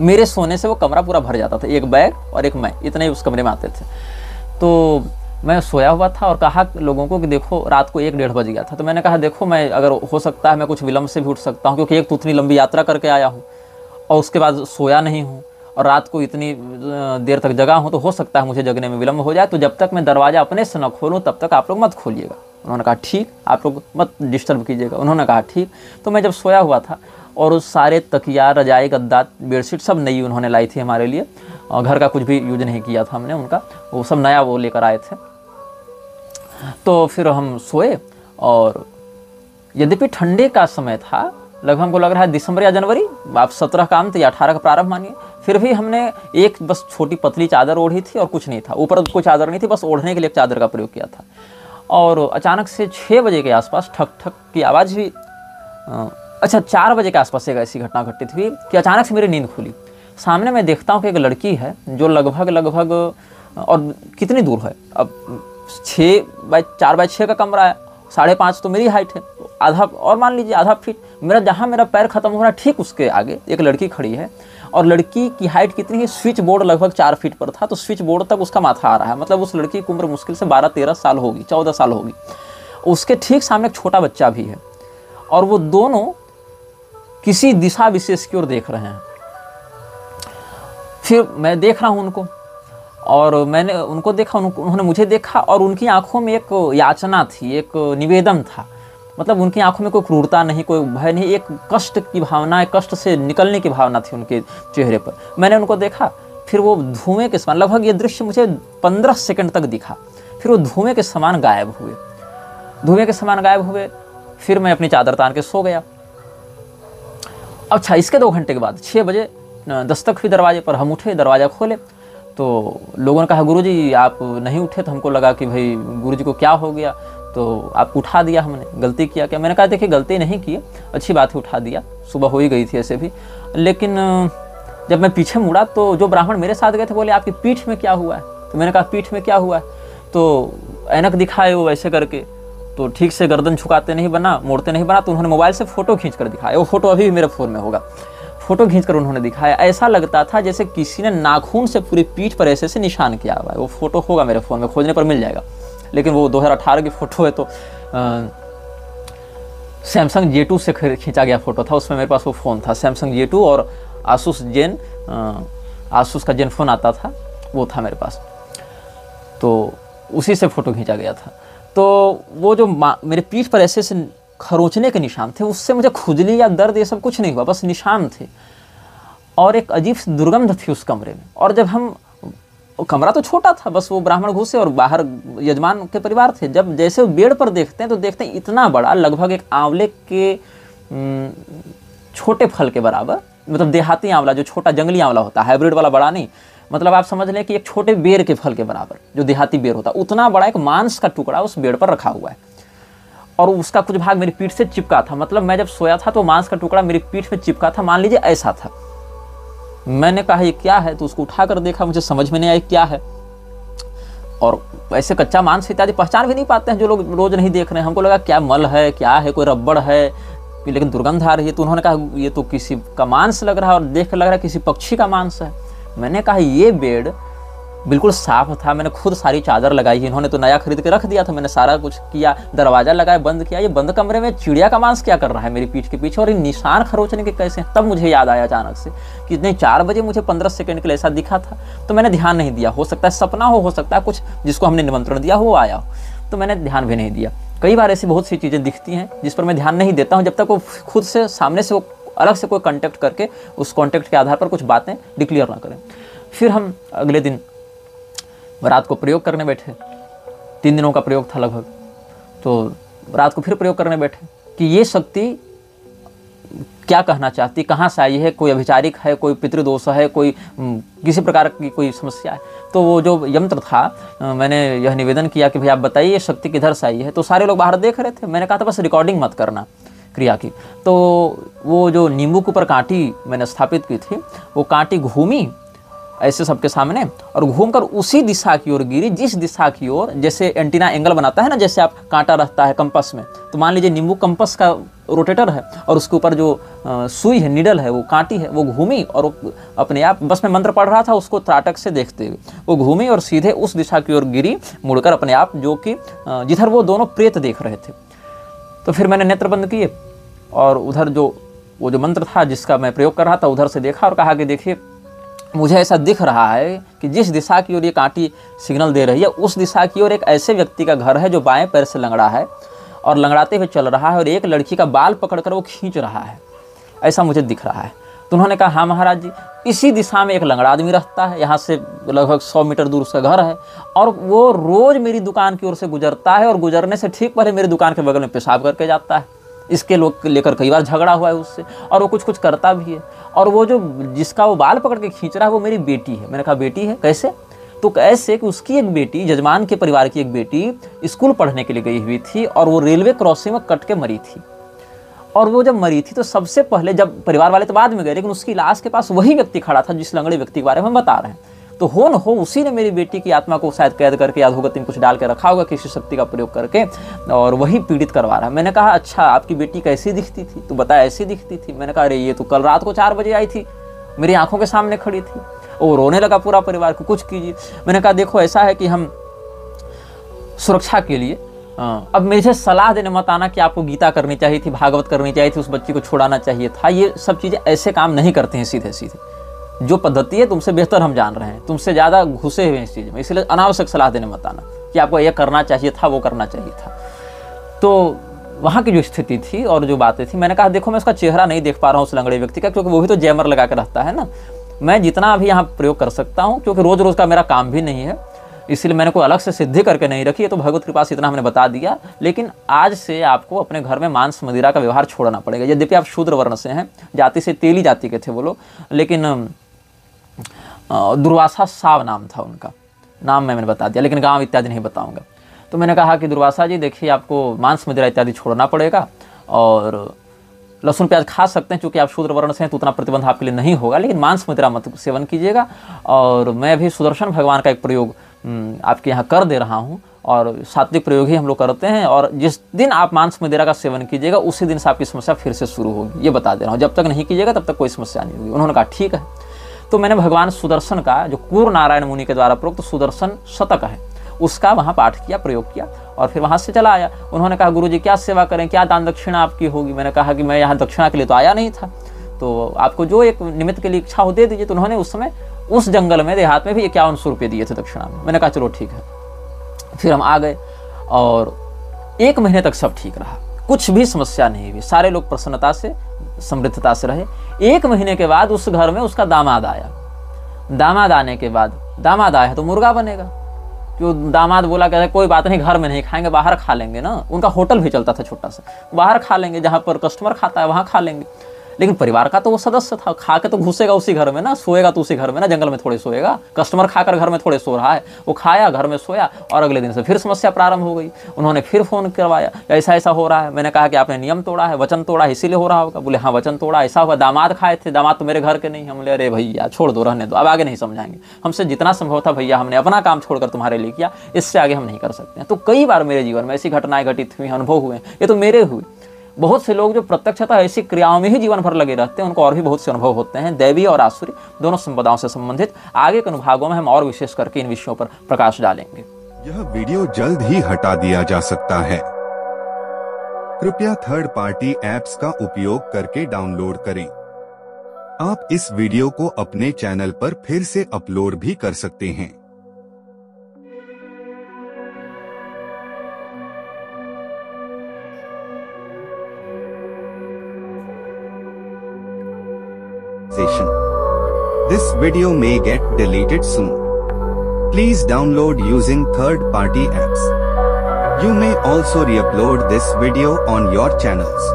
मेरे सोने से वो कमरा पूरा भर जाता था, एक बैग और एक मैं, इतने ही उस कमरे में आते थे। तो मैं सोया हुआ था और कहा लोगों को कि देखो रात को 1-1:30 बज गया था। तो मैंने कहा देखो मैं अगर हो सकता है मैं कुछ विलम्ब से भी उठ सकता हूँ, क्योंकि एक तो उतनी लंबी यात्रा करके आया हूँ और उसके बाद सोया नहीं हूँ और रात को इतनी देर तक जगा हूँ, तो हो सकता है मुझे जगने में विलम्ब हो जाए। तो जब तक मैं दरवाज़ा अपने से न खोलूँ तब तक आप लोग मत खोलिएगा। उन्होंने कहा ठीक, आप लोग मत डिस्टर्ब कीजिएगा। उन्होंने कहा ठीक। तो मैं जब सोया हुआ था और उस सारे तकिया, रजाई, गद्दा, बेडशीट सब नई उन्होंने लाई थी हमारे लिए और घर का कुछ भी यूज नहीं किया था हमने उनका, वो सब नया वो लेकर आए थे। तो फिर हम सोए और यद्यपि ठंडे का समय था, लगभग हमको लग रहा है दिसंबर या जनवरी, आप 17 का अंत या 18 का प्रारंभ मानिए, फिर भी हमने एक बस छोटी पतली चादर ओढ़ी थी और कुछ नहीं था, ऊपर कोई चादर नहीं थी, बस ओढ़ने के लिए एक चादर का प्रयोग किया था। और अचानक से 6 बजे के आसपास ठक ठक की आवाज़ हुई। अच्छा 4 बजे के आसपास एक ऐसी घटना घटित हुई कि अचानक से मेरी नींद खुली। सामने मैं देखता हूँ कि एक लड़की है जो लगभग और कितनी दूर है, अब 4x6 का कमरा है, 5.5 तो मेरी हाइट है, तो आधा और मान लीजिए आधा फीट जहाँ मेरा पैर खत्म हो रहा है ठीक उसके आगे एक लड़की खड़ी है। और लड़की की हाइट कितनी है, स्विच बोर्ड लगभग 4 फीट पर था, तो स्विच बोर्ड तक उसका माथा आ रहा है। मतलब उस लड़की की उम्र मुश्किल से 12-13 साल होगी, 14 साल होगी। उसके ठीक सामने एक छोटा बच्चा भी है और वो दोनों किसी दिशा विशेष की ओर देख रहे हैं। फिर मैं देख रहा हूँ उनको और मैंने उनको देखा, उन्होंने मुझे देखा और उनकी आंखों में एक याचना थी, एक निवेदन था। मतलब उनकी आंखों में कोई क्रूरता नहीं, कोई भय नहीं, एक कष्ट की भावना, एक कष्ट से निकलने की भावना थी उनके चेहरे पर। मैंने उनको देखा, फिर वो धुएं के समान, लगभग ये दृश्य मुझे 15 सेकंड तक दिखा, फिर वो धुएं के समान गायब हुए। फिर मैं अपनी चादर तान के सो गया। अच्छा इसके 2 घंटे के बाद 6 बजे दस्तक हुई दरवाजे पर, हम उठे, दरवाज़ा खोले तो लोगों ने कहा गुरुजी आप नहीं उठे। तो हमको लगा कि भाई गुरुजी को क्या हो गया, तो आपको उठा दिया हमने, गलती किया क्या? मैंने कहा देखिए गलती नहीं की, अच्छी बात है उठा दिया, सुबह हो ही गई थी ऐसे भी। लेकिन जब मैं पीछे मुड़ा तो जो ब्राह्मण मेरे साथ गए थे बोले आपकी पीठ में क्या हुआ है? तो मैंने कहा पीठ में क्या हुआ है? तो ऐनक दिखाए वो ऐसे करके, तो ठीक से गर्दन झुकाते नहीं बना, मोड़ते नहीं बना। तो उन्होंने मोबाइल से फ़ोटो खींच कर दिखाया, वो फ़ोटो अभी भी मेरे फ़ोन में होगा। फ़ोटो खींचकर उन्होंने दिखाया, ऐसा लगता था जैसे किसी ने नाखून से पूरी पीठ पर ऐसे निशान किया हुआ है। वो फ़ोटो होगा मेरे फ़ोन में, खोजने पर मिल जाएगा। लेकिन वो 2018 की फ़ोटो है, तो सैमसंग J2 से खींचा गया फ़ोटो था। उसमें मेरे पास वो फ़ोन था सैमसंग J2 और आसूस का जेन फ़ोन आता था, वो था मेरे पास, तो उसी से फ़ोटो खींचा गया था। तो वो जो मेरे पीठ पर ऐसे खरोंचने के निशान थे, उससे मुझे खुजली या दर्द ये सब कुछ नहीं हुआ, बस निशान थे। और एक अजीब सी दुर्गंध थी उस कमरे में। और जब हम, कमरा तो छोटा था, बस वो ब्राह्मण घुसे और बाहर यजमान के परिवार थे। जब जैसे बेड पर देखते हैं तो देखते हैं इतना बड़ा, लगभग एक आंवले के छोटे फल के बराबर, मतलब देहाती आंवला, जो छोटा जंगली आंवला होता है, हाइब्रिड वाला बड़ा नहीं, मतलब आप समझ लें कि एक छोटे बेर के फल के बराबर, जो देहाती बेर होता है, उतना बड़ा एक मांस का टुकड़ा उस बेड पर रखा हुआ है। और उसका कुछ भाग मेरी पीठ से चिपका था। मतलब मैं जब सोया था तो मांस का टुकड़ा मेरी पीठ में चिपका था, मान लीजिए ऐसा था। मैंने कहा ये क्या है, तो उसको उठा कर देखा, मुझे समझ में नहीं आया क्या है। और ऐसे कच्चा मांस इत्यादि पहचान भी नहीं पाते हैं जो लोग रोज नहीं देख रहे हैं। हमको लगा क्या मल है, क्या है, कोई रबड़ है, कि लेकिन दुर्गंध आ रही है। तो उन्होंने कहा ये तो किसी का मांस लग रहा है और देख कर लग रहा है किसी पक्षी का मांस है। मैंने कहा ये बेड बिल्कुल साफ था, मैंने खुद सारी चादर लगाई है, इन्होंने तो नया खरीद के रख दिया था, मैंने सारा कुछ किया, दरवाजा लगाया, बंद किया, ये बंद कमरे में चिड़िया का मांस क्या कर रहा है मेरी पीठ के पीछे, और ये निशान खरोचने के कैसे हैं। तब मुझे याद आया अचानक से कि नहीं 4 बजे मुझे 15 सेकंड के लिए ऐसा दिखा था, तो मैंने ध्यान नहीं दिया। हो सकता है सपना हो सकता है कुछ जिसको हमने निमंत्रण दिया हो आया हो, तो मैंने ध्यान भी नहीं दिया। कई बार ऐसी बहुत सी चीज़ें दिखती हैं जिस पर मैं ध्यान नहीं देता हूँ, जब तक वो खुद से सामने से वो अलग से कोई कॉन्टेक्ट करके उस कॉन्टेक्ट के आधार पर कुछ बातें डिक्लेयर ना करें। फिर हम अगले दिन रात को प्रयोग करने बैठे, 3 दिनों का प्रयोग था लगभग, तो रात को फिर प्रयोग करने बैठे कि ये शक्ति क्या कहना चाहती, कहाँ से आई है, कोई अभिचारिक है, कोई पितृदोष है, कोई किसी प्रकार की कोई समस्या है। तो वो जो यंत्र था, मैंने यह निवेदन किया कि भाई आप बताइए ये शक्ति किधर से आई है। तो सारे लोग बाहर देख रहे थे। मैंने कहा था बस रिकॉर्डिंग मत करना क्रिया की। तो वो जो नींबू के ऊपर कांटी मैंने स्थापित की थी, वो कांटी घूमी ऐसे सबके सामने और घूमकर उसी दिशा की ओर गिरी जिस दिशा की ओर, जैसे एंटीना एंगल बनाता है ना, जैसे आप कांटा रहता है कंपास में, तो मान लीजिए नींबू कंपास का रोटेटर है और उसके ऊपर जो सुई है, नीडल है, वो कांटी है, वो घूमी और वो अपने आप, बस मैं मंत्र पढ़ रहा था उसको त्राटक से देखते हुए, वो घूमी और सीधे उस दिशा की ओर गिरी मुड़कर अपने आप, जो कि जिधर वो दोनों प्रेत देख रहे थे। तो फिर मैंने नेत्र बंद किए और उधर वो जो मंत्र था जिसका मैं प्रयोग कर रहा था उधर से देखा और कहा कि देखिए मुझे ऐसा दिख रहा है कि जिस दिशा की ओर ये कांटी सिग्नल दे रही है उस दिशा की ओर एक ऐसे व्यक्ति का घर है जो बाएं पैर से लंगड़ा है और लंगड़ाते हुए चल रहा है और एक लड़की का बाल पकड़कर वो खींच रहा है, ऐसा मुझे दिख रहा है। तो उन्होंने कहा हाँ महाराज जी, इसी दिशा में एक लंगड़ा आदमी रहता है, यहाँ से लगभग 100 मीटर दूर उसका घर है और वो रोज़ मेरी दुकान की ओर से गुजरता है और गुजरने से ठीक पहले मेरी दुकान के बगल में पेशाब करके जाता है। इसके लोग लेकर कई बार झगड़ा हुआ है उससे और वो कुछ करता भी है। और वो जो जिसका वो बाल पकड़ के खींच रहा है वो मेरी बेटी है। मैंने कहा बेटी है कैसे? तो ऐसे कि उसकी एक बेटी, जजमान के परिवार की एक बेटी स्कूल पढ़ने के लिए गई हुई थी और वो रेलवे क्रॉसिंग में कट के मरी थी। और वो जब मरी थी तो सबसे पहले, जब परिवार वाले तो बाद में गए, लेकिन उसकी लाश के पास वही व्यक्ति खड़ा था जिस लंगड़े व्यक्ति के बारे में बता रहे हैं। तो हो न हो उसी ने मेरी बेटी की आत्मा को शायद कैद करके या अधोगति में कुछ डाल के रखा होगा किसी शक्ति का प्रयोग करके, और वही पीड़ित करवा रहा है। मैंने कहा अच्छा आपकी बेटी कैसी दिखती थी? तो बताया ऐसी दिखती थी। मैंने कहा अरे ये तो कल रात को 4 बजे आई थी, मेरी आंखों के सामने खड़ी थी। वो रोने लगा पूरा परिवार को, कुछ कीजिए। मैंने कहा देखो ऐसा है कि हम सुरक्षा के लिए, अब मुझे सलाह देने मत आना कि आपको गीता करनी चाहिए थी, भागवत करनी चाहिए थी, उस बच्ची को छुड़ाना चाहिए था। ये सब चीज़ें ऐसे काम नहीं करते हैं सीधे सीधे। जो पद्धति है तुमसे बेहतर हम जान रहे हैं, तुमसे ज़्यादा घुसे हुए हैं इस चीज़ में, इसलिए अनावश्यक सलाह देने मत आना कि आपको ये करना चाहिए था, वो करना चाहिए था। तो वहाँ की जो स्थिति थी और जो बातें थी, मैंने कहा देखो मैं उसका चेहरा नहीं देख पा रहा हूँ उस लंगड़े व्यक्ति का, क्योंकि वो भी तो जैमर लगा के रहता है ना। मैं जितना अभी यहाँ प्रयोग कर सकता हूँ, क्योंकि रोज़ रोज़ का मेरा काम भी नहीं है, इसलिए मैंने कोई अलग से सिद्धि करके नहीं रखी है, तो भगवत कृपा से इतना हमने बता दिया। लेकिन आज से आपको अपने घर में मांस मदिरा का व्यवहार छोड़ना पड़ेगा। यद्यपि आप शूद्र वर्ण से हैं, जाति से तेली जाति के थे वो लोग, लेकिन दुर्वासा साव नाम था उनका, नाम मैंने बता दिया, लेकिन गांव इत्यादि नहीं बताऊंगा। तो मैंने कहा कि दुर्वासा जी देखिए आपको मांस मदिरा इत्यादि छोड़ना पड़ेगा और लहसुन प्याज खा सकते हैं, क्योंकि आप शूद्र वर्ण से हैं तो उतना प्रतिबंध आपके लिए नहीं होगा, लेकिन मांस मदिरा मत सेवन कीजिएगा। और मैं भी सुदर्शन भगवान का एक प्रयोग आपके यहाँ कर दे रहा हूँ और सात्विक प्रयोग ही हम लोग करते हैं, और जिस दिन आप मांस मदिरा का सेवन कीजिएगा उसी दिन से आपकी समस्या फिर से शुरू होगी, ये बता दे रहा हूँ। जब तक नहीं कीजिएगा तब तक कोई समस्या नहीं होगी। उन्होंने कहा ठीक है। तो मैंने भगवान सुदर्शन का, जो कूर नारायण मुनि के द्वारा प्रोक्त सुदर्शन शतक है, उसका वहाँ पाठ किया, प्रयोग किया और फिर वहाँ से चला आया। उन्होंने कहा गुरुजी क्या सेवा करें, क्या दान दक्षिणा आपकी होगी? मैंने कहा कि मैं यहाँ दक्षिणा के लिए तो आया नहीं था, तो आपको जो एक निमित्त के लिए इच्छा हो दे दीजिए। तो उन्होंने उस समय उस जंगल में देहात में भी 5100 रुपये दिए थे दक्षिणा में। मैंने कहा चलो ठीक है। फिर हम आ गए और 1 महीने तक सब ठीक रहा, कुछ भी समस्या नहीं हुई, सारे लोग प्रसन्नता से समृद्धता से रहे। 1 महीने के बाद उस घर में उसका दामाद आया। दामाद आने के बाद, दामाद आया है तो मुर्गा बनेगा, क्यों? दामाद बोला कहता कोई बात नहीं, घर में नहीं खाएंगे, बाहर खा लेंगे ना। उनका होटल भी चलता था छोटा सा, बाहर खा लेंगे, जहाँ पर कस्टमर खाता है वहाँ खा लेंगे। लेकिन परिवार का तो वो सदस्य था, खा के तो घुसेगा उसी घर में ना, सोएगा तो उसी घर में ना, जंगल में थोड़े सोएगा। कस्टमर खाकर घर में थोड़े सो रहा है, वो खाया, घर में सोया और अगले दिन से फिर समस्या प्रारंभ हो गई। उन्होंने फिर फोन करवाया, ऐसा ऐसा हो रहा है। मैंने कहा कि आपने नियम तोड़ा है, वचन तोड़ा है, इसीलिए हो रहा होगा। बोले हाँ वचन तोड़ा, ऐसा हुआ। दामाद खाए थे, दामाद तो मेरे घर के नहीं। हम बोले अरे भैया छोड़ दो, रहने दो, अब आगे नहीं समझाएंगे। हमसे जितना संभव था भैया हमने अपना काम छोड़कर तुम्हारे लिए किया, इससे आगे हम नहीं कर सकते हैं। तो कई बार मेरे जीवन में ऐसी घटनाएं घटित हुई, अनुभव हुए, ये तो मेरे हुए। बहुत से लोग जो प्रत्यक्षतः ऐसी क्रियाओं में ही जीवन भर लगे रहते हैं, उनको और भी बहुत से अनुभव होते हैं, दैवीय और आसुरी दोनों संपदाओं से संबंधित। आगे के अनुभागों में हम और विशेष करके इन विषयों पर प्रकाश डालेंगे। यह वीडियो जल्द ही हटा दिया जा सकता है। कृपया थर्ड पार्टी ऐप्स का उपयोग करके डाउनलोड करें। आप इस वीडियो को अपने चैनल पर फिर से अपलोड भी कर सकते हैं। This video may get deleted soon. Please download using third-party apps. You may also re-upload this video on your channels.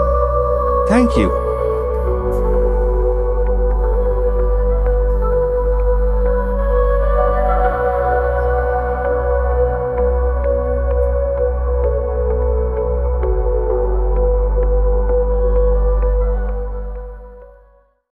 Thank you.